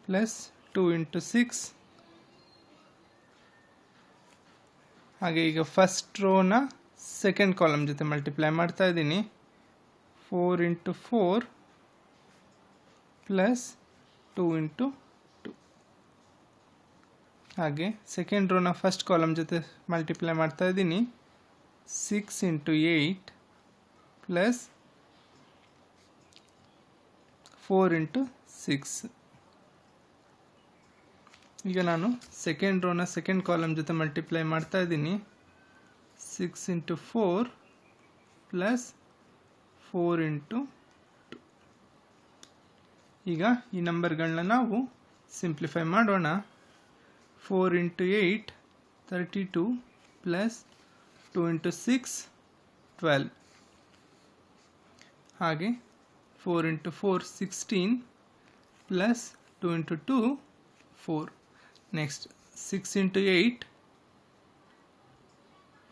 plus 2 into 6. ಹಾಗೆ ಈಗ ಫಸ್ಟ್ ರೋನ ಸೆಕೆಂಡ್ ಕಾಲಮ್ ಜೊತೆ ಮಲ್ಟಿಪ್ಲೈ ಮಾಡ್ತಾ ಇದ್ದೀನಿ. 4 ಇಂಟು 4 ಪ್ಲಸ್ 2 ಇಂಟು 2. ಹಾಗೆ ಸೆಕೆಂಡ್ ರೋನ ಫಸ್ಟ್ ಕಾಲಮ್ ಜೊತೆ ಮಲ್ಟಿಪ್ಲೈ ಮಾಡ್ತಾ ಇದ್ದೀನಿ. 6 ಇಂಟು 8 ಪ್ಲಸ್ 4 ಇಂಟು 6. ಈಗ ನಾನು ಸೆಕೆಂಡ್ ರೋನ ಸೆಕೆಂಡ್ ಕಾಲಮ್ ಜೊತೆ ಮಲ್ಟಿಪ್ಲೈ ಮಾಡ್ತಾ ಇದ್ದೀನಿ. 6 ಇಂಟು 4 ಪ್ಲಸ್ 4 ಇಂಟು 2. ಈಗ ಈ ನಂಬರ್ಗಳನ್ನ ನಾವು ಸಿಂಪ್ಲಿಫೈ ಮಾಡೋಣ. 4 ಇಂಟು 8 32 ಪ್ಲಸ್ 2 ಇಂಟು 6 12. ಹಾಗೆ 4 into 4 16 plus 2 into 2 4. Next 6 into 8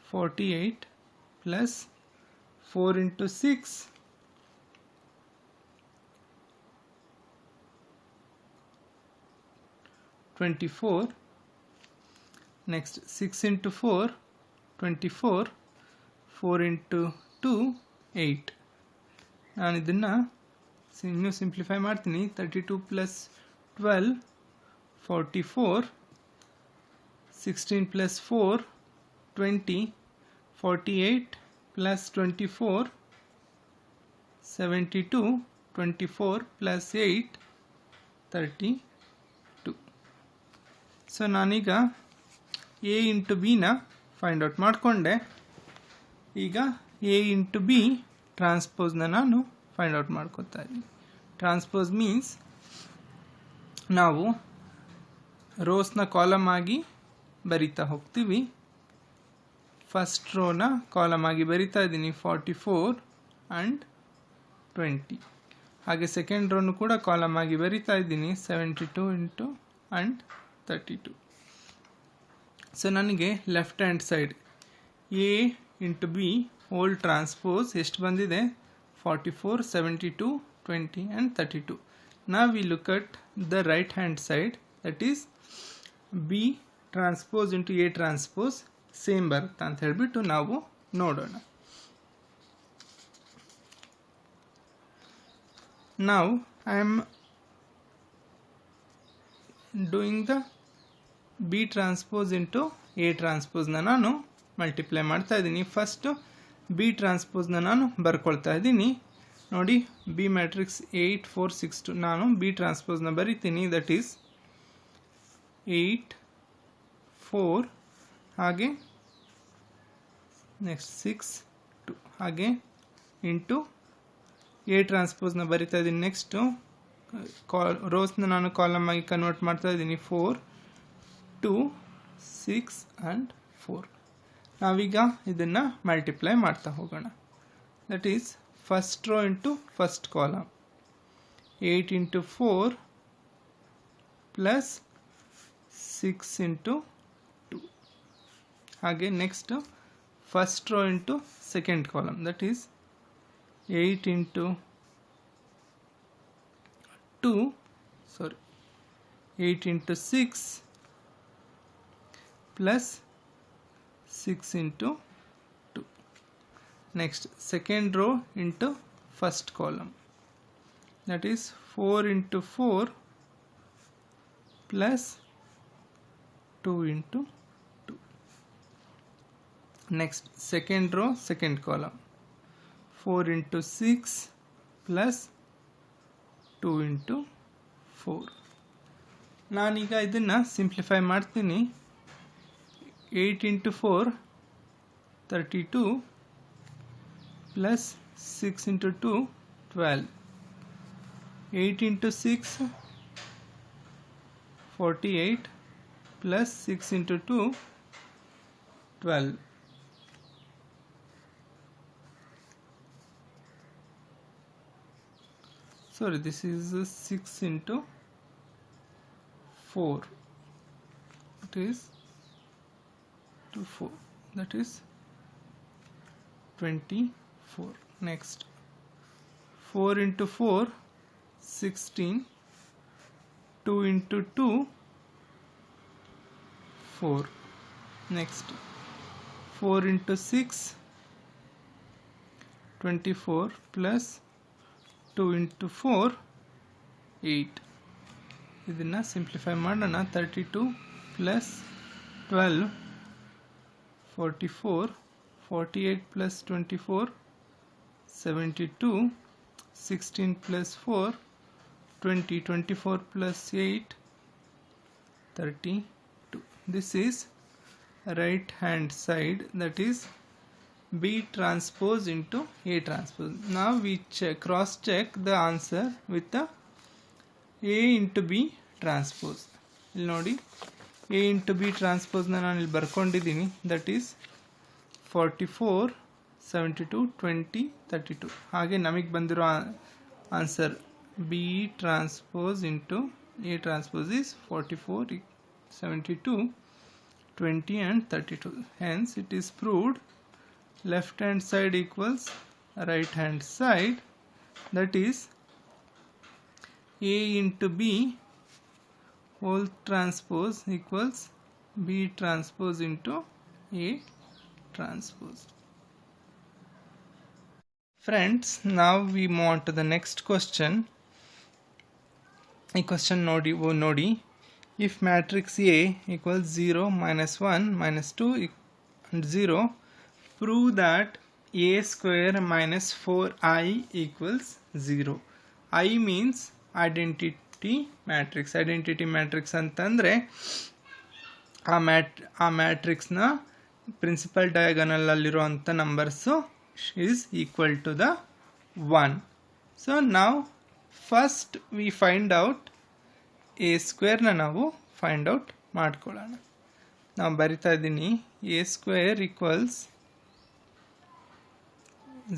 48 plus 4 into 6 24. Next 6 into 4 24. 4 into 2 8. ನಾನು ಇದನ್ನು ಇನ್ನೂ ಸಿಂಪ್ಲಿಫೈ ಮಾಡ್ತೀನಿ. 32 plus 12 44. 16 plus 4 20. 48 plus 24 72. 24 plus 8 32. So ನಾನೀಗ ಎ ಇಂಟು ಬಿನ ಫೈಂಡ್ ಔಟ್ ಮಾಡಿಕೊಂಡೆ. ಈಗ ಎ ಇಂಟು ಬಿ ಟ್ರಾನ್ಸ್ಪೋಸ್ನ ನಾನು ಫೈಂಡ್ ಔಟ್ ಮಾಡ್ಕೊತಾ ಇದ್ದೀನಿ. ಟ್ರಾನ್ಸ್ಪೋಸ್ ಮೀನ್ಸ್ ನಾವು ರೋಸ್ನ ಕಾಲಮ್ ಆಗಿ ಬರಿತಾ ಹೋಗ್ತೀವಿ. ಫಸ್ಟ್ ರೋನ ಕಾಲಮ್ ಆಗಿ ಬರಿತಾ ಇದ್ದೀನಿ 44 ಆ್ಯಂಡ್ 20. ಹಾಗೆ ಸೆಕೆಂಡ್ ರೋನು ಕೂಡ ಕಾಲಮ್ ಆಗಿ ಬರಿತಾ ಇದ್ದೀನಿ 72 ಇಂಟು ಆ್ಯಂಡ್ 32. ಸೊ ನನಗೆ left hand side A into B hole transpose ಎಷ್ಟು ಬಂದಿದೆ? 44, 72, 20 and 32. Now we look at the right hand side, that is B transpose into A transpose same ಬರುತ್ತೆ ಅಂತ ಹೇಳಿಬಿಟ್ಟು ನಾವು ನೋಡೋಣ. Now I am doing the B transpose into A transpose ನ ನಾನು multiply ಮಾಡ್ತಾ ಇದ್ದೀನಿ. ಫಸ್ಟ್ B transpose ನ ನಾನು ಬರ್ಕೊಳ್ತಾ ಇದ್ದೀನಿ. ನೋಡಿ, ಬಿ ಮ್ಯಾಟ್ರಿಕ್ಸ್ 8, 4, 6, 2. ನಾನು ಬಿ ಟ್ರಾನ್ಸ್ಪೋಸ್ನ ಬರಿತೀನಿ. ದಟ್ ಈಸ್ 8, 4 ಹಾಗೆ ನೆಕ್ಸ್ಟ್ 6, 2 ಹಾಗೆ ಇಂಟು ಎ ಟ್ರಾನ್ಸ್ಪೋಸ್ನ ಬರಿತಾ ಇದ್ದೀನಿ. ನೆಕ್ಸ್ಟು ರೋಸ್ನ ನಾನು ಕಾಲಮ್ ಆಗಿ ಕನ್ವರ್ಟ್ ಮಾಡ್ತಾ ಇದ್ದೀನಿ. 4 2 6 ಆ್ಯಂಡ್ 4. ನಾವೀಗ ಇದನ್ನು ಮಲ್ಟಿಪ್ಲೈ ಮಾಡ್ತಾ ಹೋಗೋಣ. That is first row into first column. 8 into 4 plus 6 into 2. ಹಾಗೆ next first row into second column. That is 8 into 8 into 6 plus 6 into 2. Next, second row into first column. That is 4 into 4 plus 2 into 2. Next, second row, second column. 4 into 6 plus 2 into 4. ನಾನೀಗ ಇದನ್ನು simplify ಮಾಡ್ತೀನಿ. 8 into 4 32 plus 6 into 2 12. 8 into 6 48 plus 6 into 2 12. Sorry, this is 6 into 4. It is 2 4. That is 24. Next, 4 into 4 16. 2 into 2 4. Next, 4 into 6 24 plus 2 into 4 8. ಇದನ್ನು simplify ಮಾಡೋಣ. 32 plus 12 44. 48 plus 24 72. 16 plus 4 20. 24 plus 8 32. This is right hand side, that is B transpose into A transpose. Now we cross check the answer with the A into B transpose. ಇಲ್ಲಿ ನೋಡಿ, A into B transpose ನಾನು ಇಲ್ಲಿ ಬರ್ಕೊಂಡಿದ್ದೀನಿ. That is 44 72 20 32. ಹಾಗೆ ನಮಗೆ ಬಂದಿರೋ answer B transpose into A transpose is 44 72 20 and 32. Hence it is proved left hand side equals right hand side. That is A into B whole transpose equals B transpose into A transpose. Friends, now we move on to the next question. A question nodi. If matrix A equals 0 minus 1 minus 2 and 0, prove that A square minus 4I equals 0. I means identity matrix. Identity matrix ಅಂತಂದರೆ ಆ ಮ್ಯಾಟ್ರಿಕ್ಸ್ನ principal diagonal ಅಲ್ಲಿರುವಂಥ numbers is equal to the 1. So now first we find out A square ನ ನಾವು find out ಮಾಡ್ಕೊಳ್ಳೋಣ. ನಾವು ಬರಿತಾ ಇದ್ದೀನಿ A square equals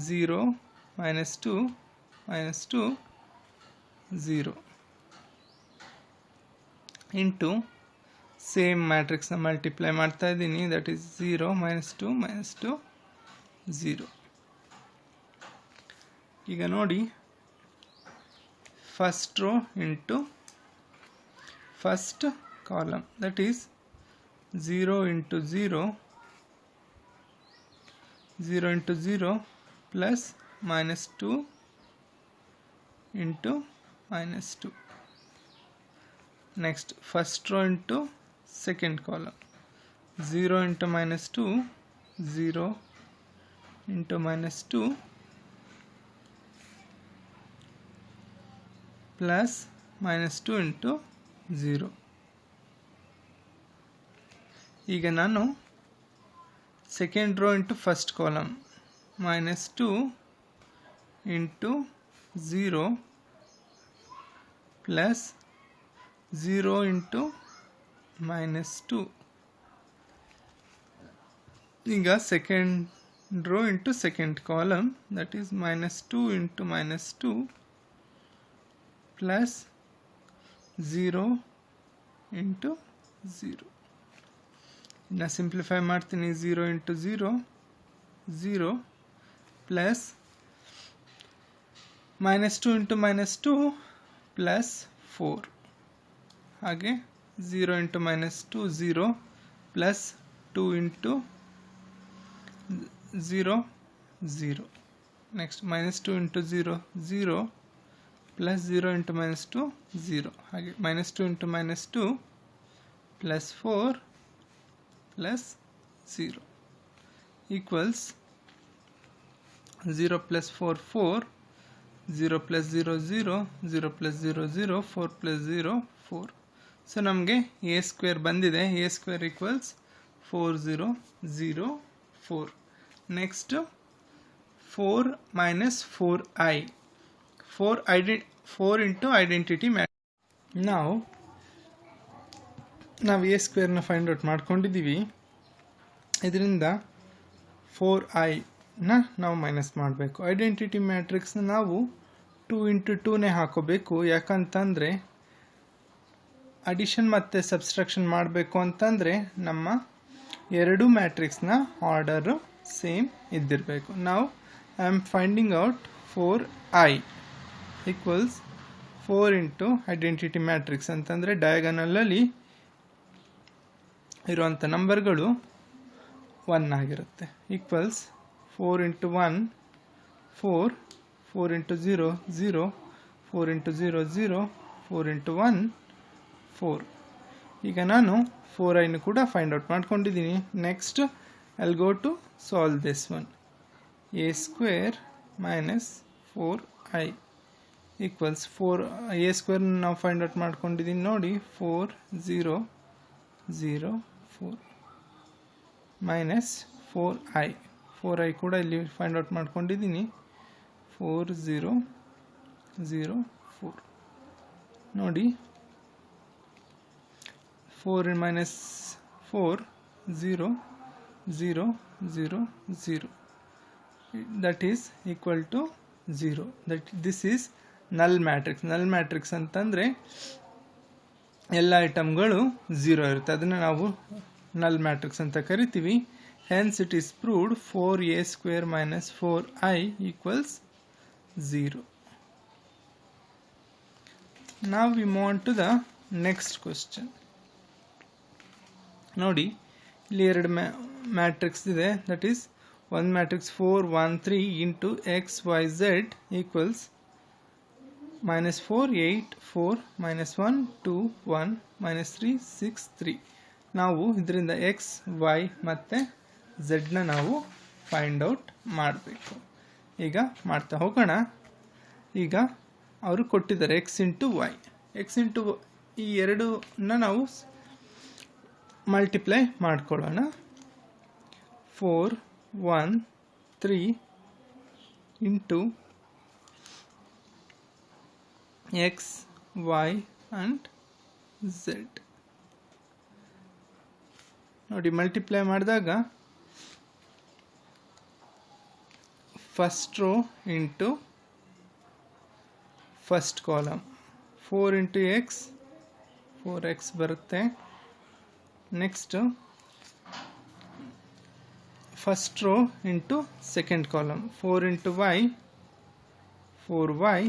0 minus 2 minus 2 0 into same ಮ್ಯಾಟ್ರಿಕ್ಸ್ನ ಮಲ್ಟಿಪ್ಲೈ ಮಾಡ್ತಾ ಇದ್ದೀನಿ. That is 0 minus 2 minus 2 0. ಈಗ ನೋಡಿ, first row into first column. That is 0 into 0 0 into 0 plus minus 2 into minus 2. Next, first row into second column. 0 into minus 2 0 into minus 2 plus minus 2 into 0. ಈಗ ನಾನು second row into first column. minus 2 into 0 plus 0 into -2. ಈಗ second row into second column, that is -2 into -2 plus 0 into 0. ಇನ್ನು simplify ಮಾಡ್ತೀನಿ. 0 into 0 0 plus -2 into -2 plus 4. ಹಾಗೆ 0 into -2 0 plus 2 into 0 0. Next -2 into 0 0 plus 0 into -2 0. ಹಾಗೆ -2 into -2 plus 4 plus 0 equals 0 plus 4 4, 0 plus 0 0, 0 plus 0 0, 4 plus 0 4. So ನಮಗೆ A square ಬಂದಿದೆ. A square equals 4004. Next 4 minus 4i, 4 into identity matrix. ನಾವು A ಸ್ಕ್ವೇರ್ನ find out ಮಾಡ್ಕೊಂಡಿದ್ದೀವಿ. ಇದರಿಂದ 4iನ ನಾವು minus ಮಾಡಬೇಕು. Identity ಮ್ಯಾಟ್ರಿಕ್ಸ್ನ ನಾವು 2 ಇಂಟು 2ನೇ ಹಾಕೋಬೇಕು. ಯಾಕಂತಂದರೆ ಅಡಿಷನ್ ಮತ್ತು ಸಬ್ಸ್ಟ್ರಾಕ್ಷನ್ ಮಾಡಬೇಕು ಅಂತಂದರೆ ನಮ್ಮ ಎರಡು ಮ್ಯಾಟ್ರಿಕ್ಸ್ನ ಆರ್ಡರು ಸೇಮ್ ಇದ್ದಿರಬೇಕು. ನಾವು I am finding out 4i equals 4 into identity matrix ಅಂತಂದರೆ ಡಯಾಗನಲಲ್ಲಿ ಇರುವಂಥ ನಂಬರ್ಗಳು 1 ಆಗಿರುತ್ತೆ. Equals 4 into 1 4, 4 into 0 0, 4 into 0 0, 4 into 1 4. ಈಗ ನಾನು 4iನು ಕೂಡ ಫೈಂಡ್ ಔಟ್ ಮಾಡ್ಕೊಂಡಿದ್ದೀನಿ. Next I will go to solve this one. A square minus 4i equals 4. A ಸ್ಕ್ವೇರ್ನ ನಾವು ಫೈಂಡ್ ಔಟ್ ಮಾಡ್ಕೊಂಡಿದ್ದೀನಿ ನೋಡಿ. 4 0 0 4 ಮೈನಸ್ 4i. 4i ಕೂಡ ಇಲ್ಲಿ ಫೈಂಡ್ ಔಟ್ ಮಾಡ್ಕೊಂಡಿದ್ದೀನಿ. 4 0 0 4 ನೋಡಿ. 4 minus 4 0 0 0 0, that is equal to 0. This is null matrix. null matrix ಅಂತಂದರೆ ಎಲ್ಲ ಐಟಮ್ಗಳು 0 ಇರುತ್ತೆ. ಅದನ್ನು ನಾವು null matrix ಅಂತ ಕರಿತೀವಿ. Hence it is proved 4a square minus 4i equals 0. Now we move on to the next question. ನೋಡಿ, ಇಲ್ಲಿ ಎರಡು ಮ್ಯಾಟ್ರಿಕ್ಸ್ ಇದೆ. ದಟ್ ಈಸ್ ಒಂದು matrix 4 1 3 into x y z equals -4 8 4 -1 2 1 -3 6 3. ನಾವು ಇದರಿಂದ ಎಕ್ಸ್ ವೈ ಮತ್ತು ಝೆಡ್ನ ನಾವು ಫೈಂಡ್ ಔಟ್ ಮಾಡಬೇಕು. ಈಗ ಮಾಡ್ತಾ ಹೋಗೋಣ. ಈಗ ಅವರು ಕೊಟ್ಟಿದ್ದಾರೆ x into y. X into ಈ ಎರಡನ್ನ ನಾವು ಮಲ್ಟಿಪ್ಲೈ ಮಾಡ್ಕೊಳ್ಳೋಣ. 4 1 3 into x Y and z. ನೋಡಿ, ಮಲ್ಟಿಪ್ಲೈ ಮಾಡಿದಾಗ first row into first column 4 into x 4x ಬರುತ್ತೆ. Next first row into second column 4 into y 4y.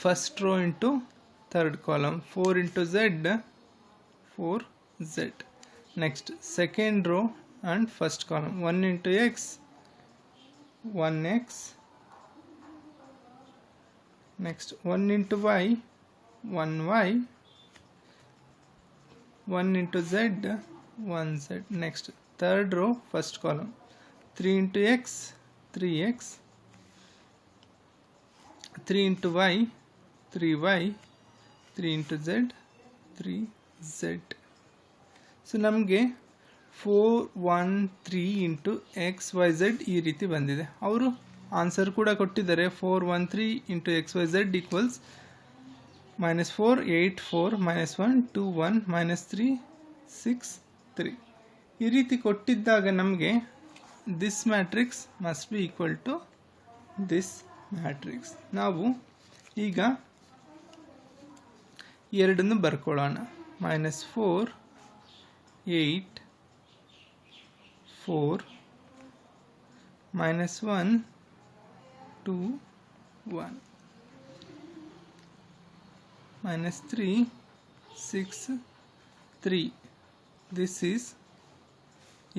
First row into third column 4 into z 4z. Next second row and first column 1 into x 1x. Next 1 into y 1y. 1 into z 1z. Next third row first column 3 into x 3x. 3 into y 3y. 3 into z 3z. So ನಮಗೆ 4 1 3 into x y Z ಈ ರೀತಿ ಬಂದಿದೆ. ಅವರು answer ಕೂಡ ಕೊಟ್ಟಿದ್ದಾರೆ. 413 into XYZ equals -4 8 4 -1 2 1 -3 6 3. ಈ ರೀತಿ ಕೊಟ್ಟಿದ್ದಾಗ ನಮಗೆ this matrix must be equal to this matrix. ನಾವು ಈಗ ಎರಡನ್ನು ಬರ್ಕೊಳ್ಳೋಣ. -4 8 4 -1 2 1 -3 6 3. This is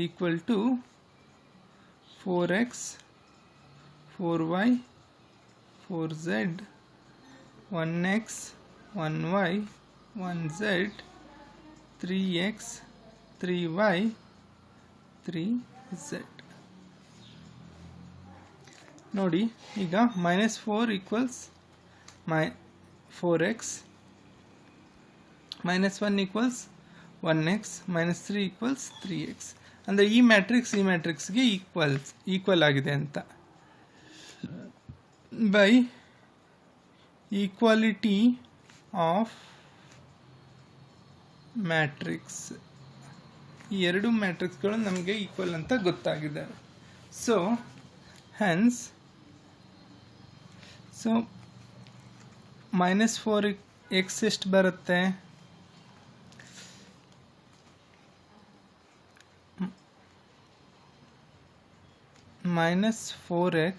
equal to 4x 4y 4z 1x 1y 1z 3x 3y 3z. ನೋಡಿ ಈಗ -4 equals 4x, -1 equals 1x, -3 equals 3x. ಅಂದರೆ ಈ ಮ್ಯಾಟ್ರಿಕ್ಸ್ಗೆ ಈಕ್ವಲ್ ಆಗಿದೆ ಅಂತ. ಬೈ ಈಕ್ವಾಲಿಟಿ ಆಫ್ ಮ್ಯಾಟ್ರಿಕ್ಸ್, ಈ ಎರಡು ಮ್ಯಾಟ್ರಿಕ್ಸ್ಗಳು ನಮಗೆ ಈಕ್ವಲ್ ಅಂತ ಗೊತ್ತಾಗಿದೆ. ಸೊ ಹೆನ್ಸ್ -4x ಎಷ್ಟು ಬರುತ್ತೆ? -4x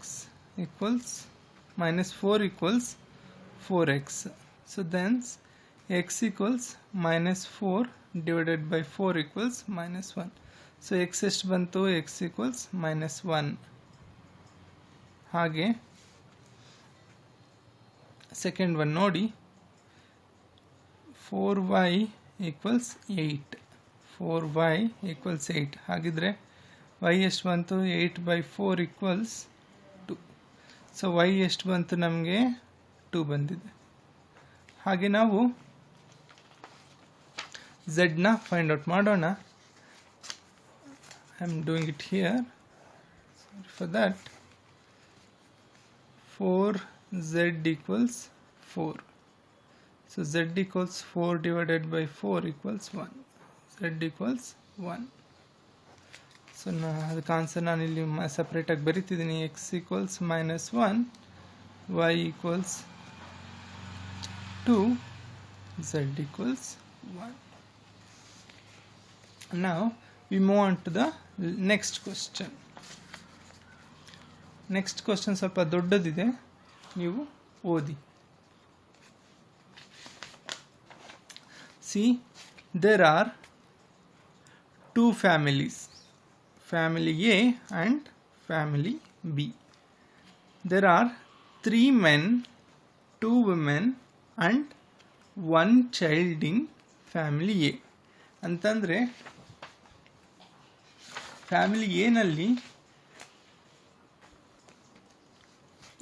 equals -4 equals 4x. So then x equals -4 divided by 4 equals -1. So x ಎಷ್ಟು ಬಂತು? x equals -1. ಹಾಗೆ ಸೆಕೆಂಡ್ ಒನ್ ನೋಡಿ, 4y equals 8. 4y equals 8. ಹಾಗಿದ್ರೆ y ಎಷ್ಟು ಬಂತು? 8/4 equals 2. ಸೊ y ಎಷ್ಟು ಬಂತು? ನಮಗೆ 2 ಬಂದಿದೆ. ಹಾಗೆ ನಾವು z ನ ಫೈಂಡ್ ಔಟ್ ಮಾಡೋಣ. I am doing it here, sorry for that. 4z equals 4. So z equals 4 divided by 4 equals 1. Z equals 1. So ಅದಕ್ಕೆ ಆನ್ಸರ್ ನಾನು ಇಲ್ಲಿ ಸಪ್ರೇಟಾಗಿ ಬರೀತಿದ್ದೀನಿ. x equals -1, y equals 2, z equals 1. Now we move on to the next question. Next question ಸ್ವಲ್ಪ ದೊಡ್ಡದಿದೆ, ನೀವು ಓದಿ. See, there are two families, family A and family B. There are 3 men, 2 women and 1 child in family A. ಅಂತಂದರೆ family ಎನಲ್ಲಿ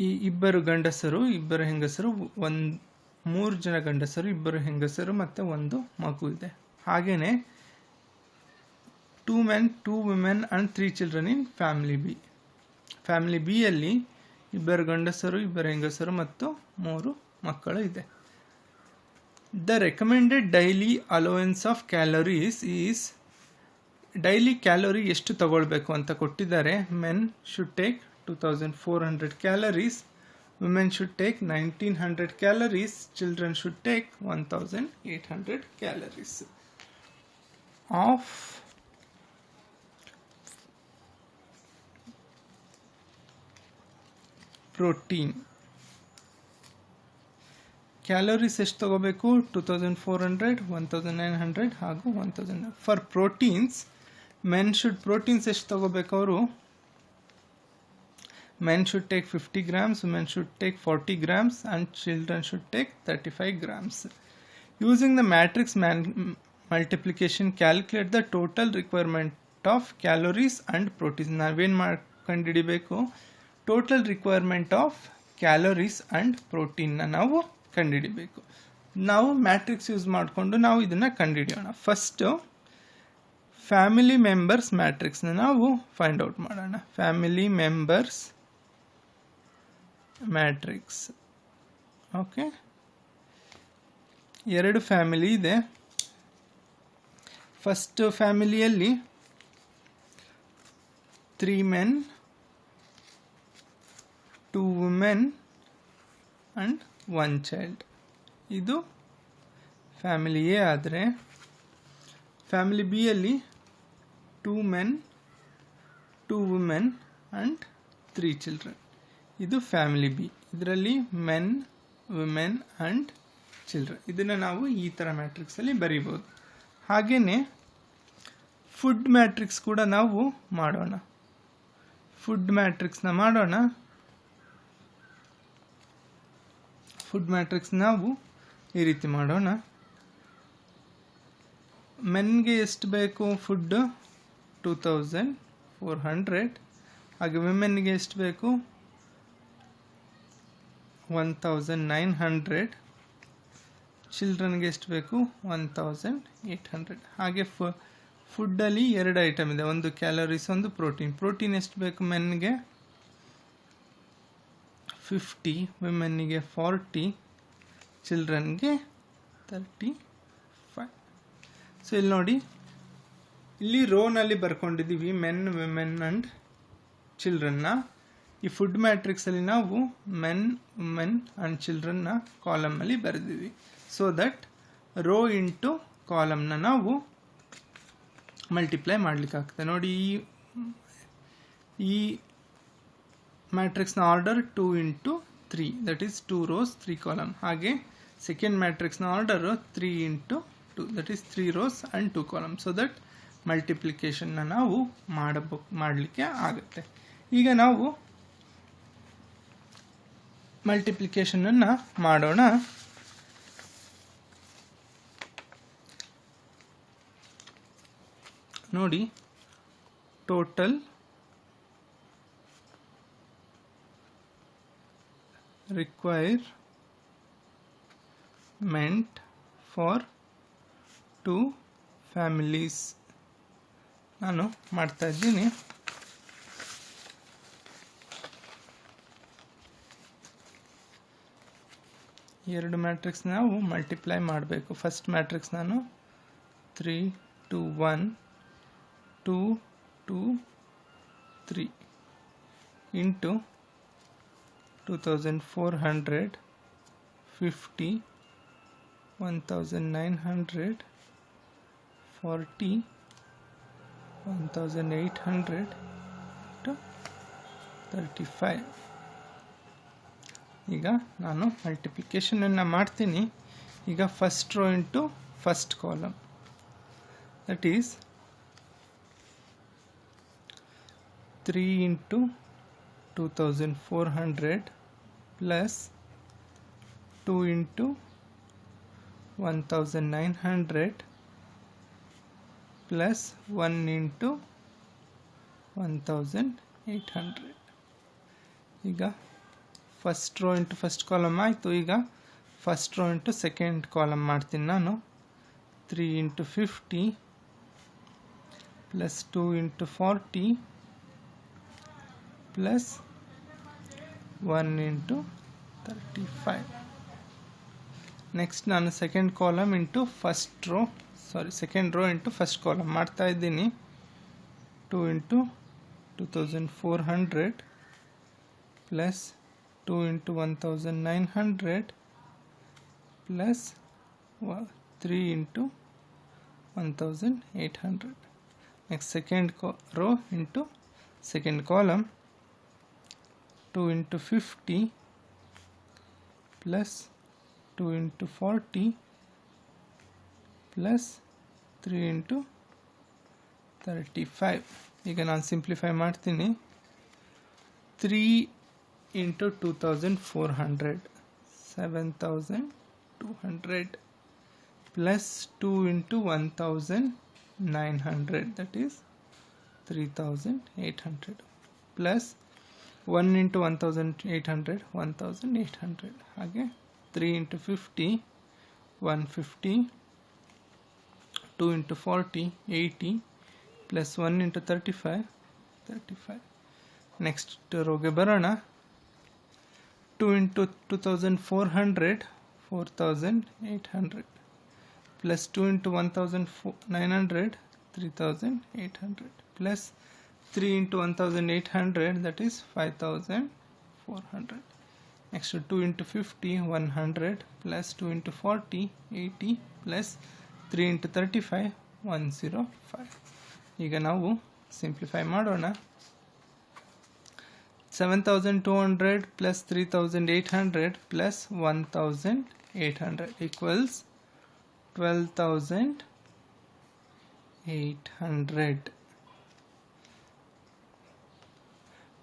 ಈ ಇಬ್ಬರು ಗಂಡಸರು, ಇಬ್ಬರು ಹೆಂಗಸರು, 3 ಜನ ಗಂಡಸರು, ಇಬ್ಬರು ಹೆಂಗಸರು ಮತ್ತು 1 ಮಗು ಇದೆ. ಹಾಗೆಯೇ 2 men, 2 women and 3 children in family B. Family B ಯಲ್ಲಿ ಇಬ್ಬರು ಗಂಡಸರು, ಇಬ್ಬರು ಹೆಂಗಸರು ಮತ್ತು 3 ಮಕ್ಕಳು ಇದೆ. The recommended daily allowance of calories is, daily calorie ಎಷ್ಟು ತಗೊಳ್ಬೇಕು ಅಂತ ಕೊಟ್ಟಿದ್ದಾರೆ. Men should take 2400 calories, women should take 1900 calories, children should take 1800 calories of protein. Calories ಎಷ್ಟು ತಗೋಬೇಕು? 2400, 1900 ಹಾಗೂ 1000. ಫಾರ್ ಪ್ರೋಟೀನ್ಸ್, ಪ್ರೋಟೀನ್ಸ್ ಎಷ್ಟು ತಗೋಬೇಕು? ಅವರು men should take 50 grams, women should take 40 grams and children should take 35 grams. Using the matrix multiplication, calculate the total requirement of calories and proteins. ನಾವೇನು ಕಂಡುಹಿಡಿಬೇಕು? Total requirement of calories and ಪ್ರೋಟೀನ್ನ ನಾವು ಕಂಡುಹಿಡಿಬೇಕು. ನಾವು matrix use ಮಾಡಿಕೊಂಡು ನಾವು ಇದನ್ನು ಕಂಡುಹಿಡಿಯೋಣ. ಫಸ್ಟು ಫ್ಯಾಮಿಲಿ ಮೆಂಬರ್ಸ್ ಮ್ಯಾಟ್ರಿಕ್ಸ್ನ ನಾವು ಫೈಂಡ್ ಔಟ್ ಮಾಡೋಣ. Family members matrix. Okay, 2 family ಇದೆ. ಫಸ್ಟ್ ಫ್ಯಾಮಿಲಿಯಲ್ಲಿ 3 men, 2 women and 1 child. ಇದು ಫ್ಯಾಮಿಲಿ ಎ. ಆದರೆ ಫ್ಯಾಮಿಲಿ ಬಿ ಯಲ್ಲಿ 2 men, 2 women and 3 children. ಇದು ಫ್ಯಾಮಿಲಿ ಬಿ. ಇದರಲ್ಲಿ ಮೆನ್, ವುಮೆನ್ ಆ್ಯಂಡ್ ಚಿಲ್ಡ್ರನ್. ಇದನ್ನು ನಾವು ಈ ಥರ ಮ್ಯಾಟ್ರಿಕ್ಸಲ್ಲಿ ಬರೀಬೋದು. ಹಾಗೆಯೇ ಫುಡ್ ಮ್ಯಾಟ್ರಿಕ್ಸ್ ಕೂಡ ನಾವು ಮಾಡೋಣ. ಫುಡ್ ಮ್ಯಾಟ್ರಿಕ್ಸ್ನ ಮಾಡೋಣ. ಫುಡ್ ಮ್ಯಾಟ್ರಿಕ್ಸ್ ನಾವು ಈ ರೀತಿ ಮಾಡೋಣ. ಮೆನ್ಗೆ ಎಷ್ಟು ಬೇಕು ಫುಡ್? 2400. ಹಾಗೆ ವಿಮೆನ್ಗೆ ಎಷ್ಟು ಬೇಕು? 1900. ಚಿಲ್ಡ್ರನ್ಗೆ ಎಷ್ಟು ಬೇಕು? 1800. ಹಾಗೆ ಫುಡ್ಡಲ್ಲಿ 2 ಐಟಮ್ ಇದೆ, ಒಂದು ಕ್ಯಾಲರೀಸ್, ಒಂದು ಪ್ರೋಟೀನ್. ಪ್ರೋಟೀನ್ ಎಷ್ಟು ಬೇಕು? ಮೆನ್ಗೆ 50, ವಿಮೆನ್ನಿಗೆ 40, ಚಿಲ್ಡ್ರನ್ಗೆ 35. ಸೊ ಇಲ್ಲಿ ನೋಡಿ, ಇಲ್ಲಿ ರೋನಲ್ಲಿ ಬರ್ಕೊಂಡಿದ್ದೀವಿ ಮೆನ್, ವಿಮೆನ್ ಆ್ಯಂಡ್ ಚಿಲ್ಡ್ರನ್ನ. ಈ ಫುಡ್ ಮ್ಯಾಟ್ರಿಕ್ಸಲ್ಲಿ ನಾವು ಮೆನ್, ವುಮೆನ್ ಆ್ಯಂಡ್ ಚಿಲ್ಡ್ರನ್ನ ಕಾಲಮಲ್ಲಿ ಬರೆದಿವಿ. ಸೊ ದಟ್ ರೋ ಇಂಟು ಕಾಲಮ್ನ ನಾವು ಮಲ್ಟಿಪ್ಲೈ ಮಾಡಲಿಕ್ಕಾಗ್ತದೆ. ನೋಡಿ, ಈ ಮ್ಯಾಟ್ರಿಕ್ಸ್ನ order 2 into 3, that is 2 rows 3 column. ಹಾಗೆ ಸೆಕೆಂಡ್ ಮ್ಯಾಟ್ರಿಕ್ಸ್ನ order 3 into 2, that is 3 rows and 2 columns. So that ಮಲ್ಟಿಪ್ಲಿಕೇಶನ್ನ ನಾವು ಮಾಡಲಿಕ್ಕೆ ಆಗುತ್ತೆ. ಈಗ ನಾವು ಮಲ್ಟಿಪ್ಲಿಕೇಶನನ್ನು ಮಾಡೋಣ. ನೋಡಿ, ಟೋಟಲ್ requirement for 2 families ನಾನು ಮಾಡ್ತಾ ಇದ್ದೀನಿ. ಎರಡು ಮ್ಯಾಟ್ರಿಕ್ಸ್ ನಾವು ಮಲ್ಟಿಪ್ಲೈ ಮಾಡಬೇಕು. ಫಸ್ಟ್ ಮ್ಯಾಟ್ರಿಕ್ಸ್ ನಾನು 3 2 1 2 2 3 ಇಂಟು 2400 50 1900 40 1800 to 35. ಈಗ ನಾನು ಮಲ್ಟಿಪ್ಲಿಕೇಶನನ್ನು ಮಾಡ್ತೀನಿ. ಈಗ first row into first column, that is 3 into 2400 plus 2 into 1900 plus 1 into 1800. ಈಗ first row into first column ಆಯಿತು. ಈಗ first row into second column ಮಾಡ್ತೀನಿ ನಾನು. 3 into 50 plus 2 into 40 plus 1 into 35. Next ನಾನು second column into second row into first column ಮಾಡ್ತಾ ಇದ್ದೀನಿ. 2 into 2400 plus 2 into 1900 plus 3 into 1800. Next second row into second column, 2 into 50 plus 2 into 40 plus 3 into 35. ಈಗ ನಾನು simplify ಮಾಡ್ತೀನಿ. 3 into 2400 7200 plus 2 into 1900, that is 3800 plus 1 into 1800 1800. ಹಾಗೆ 3 into 50 150, 2 into 40 80 plus 1 into 35 35. Next ರೋಗೆ ಬರೋಣ. 2 into 2400, 4800, plus 2 into 1900, 3800, plus 3 into 1800, that is 5400. Next 2 into 50, 100, plus 2 into 40, 80, plus 3 into 35, 105. ಈಗ ನಾವು simplify ಮಾಡೋಣ. 7200 plus 3800 plus 1800 equals 12800.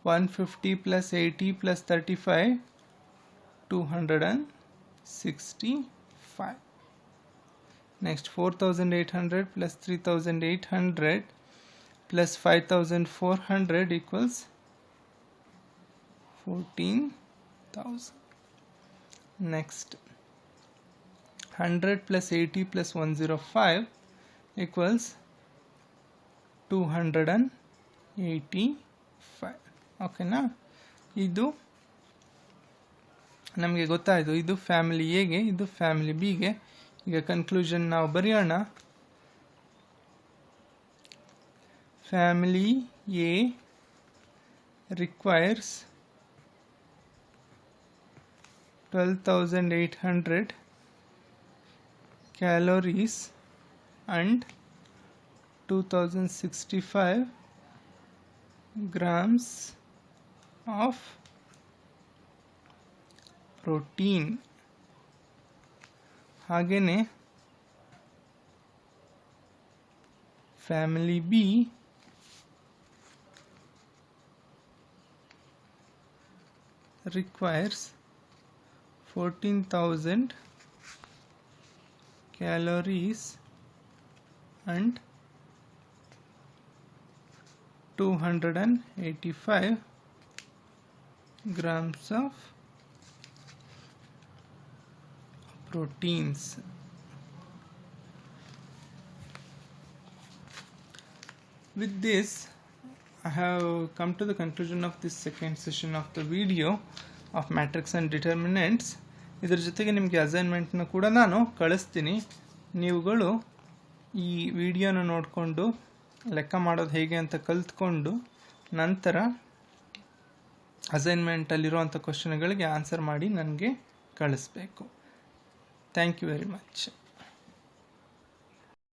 150 plus 80 plus 35, 265. Next 4800 plus 3800 plus 5400 equals 14,000. Next 100 plus 80 plus 105 equals 285. ಓಕೆನಾ? ಇದು ನಮಗೆ ಗೊತ್ತಾಯಿತು. ಇದು family ಎಗೆ, ಇದು ಫ್ಯಾಮಿಲಿ ಬಿಗೆ. ಈಗ ಕನ್ಕ್ಲೂಷನ್ ನಾವು ಬರೆಯೋಣ. Family A requires 12,800 calories and 2065 grams of protein. ಹಾಗೇನೆ family B requires 14,000 calories and 285 grams of proteins. With this, I have come to the conclusion of this second session of the video of matrix and determinants. ಇದರ ಜೊತೆಗೆ ನಿಮಗೆ ಅಸೈನ್ಮೆಂಟ್ನ ಕೂಡ ನಾನು ಕಳಿಸ್ತೀನಿ. ನೀವುಗಳು ಈ ವಿಡಿಯೋನ ನೋಡಿಕೊಂಡು ಲೆಕ್ಕ ಮಾಡೋದು ಹೇಗೆ ಅಂತ ಕಲಿತ್ಕೊಂಡು ನಂತರ ಅಸೈನ್ಮೆಂಟಲ್ಲಿರುವಂಥ ಕ್ವಶನ್ಗಳಿಗೆ ಆನ್ಸರ್ ಮಾಡಿ ನನಗೆ ಕಳಿಸ್ಬೇಕು. Thank you very much.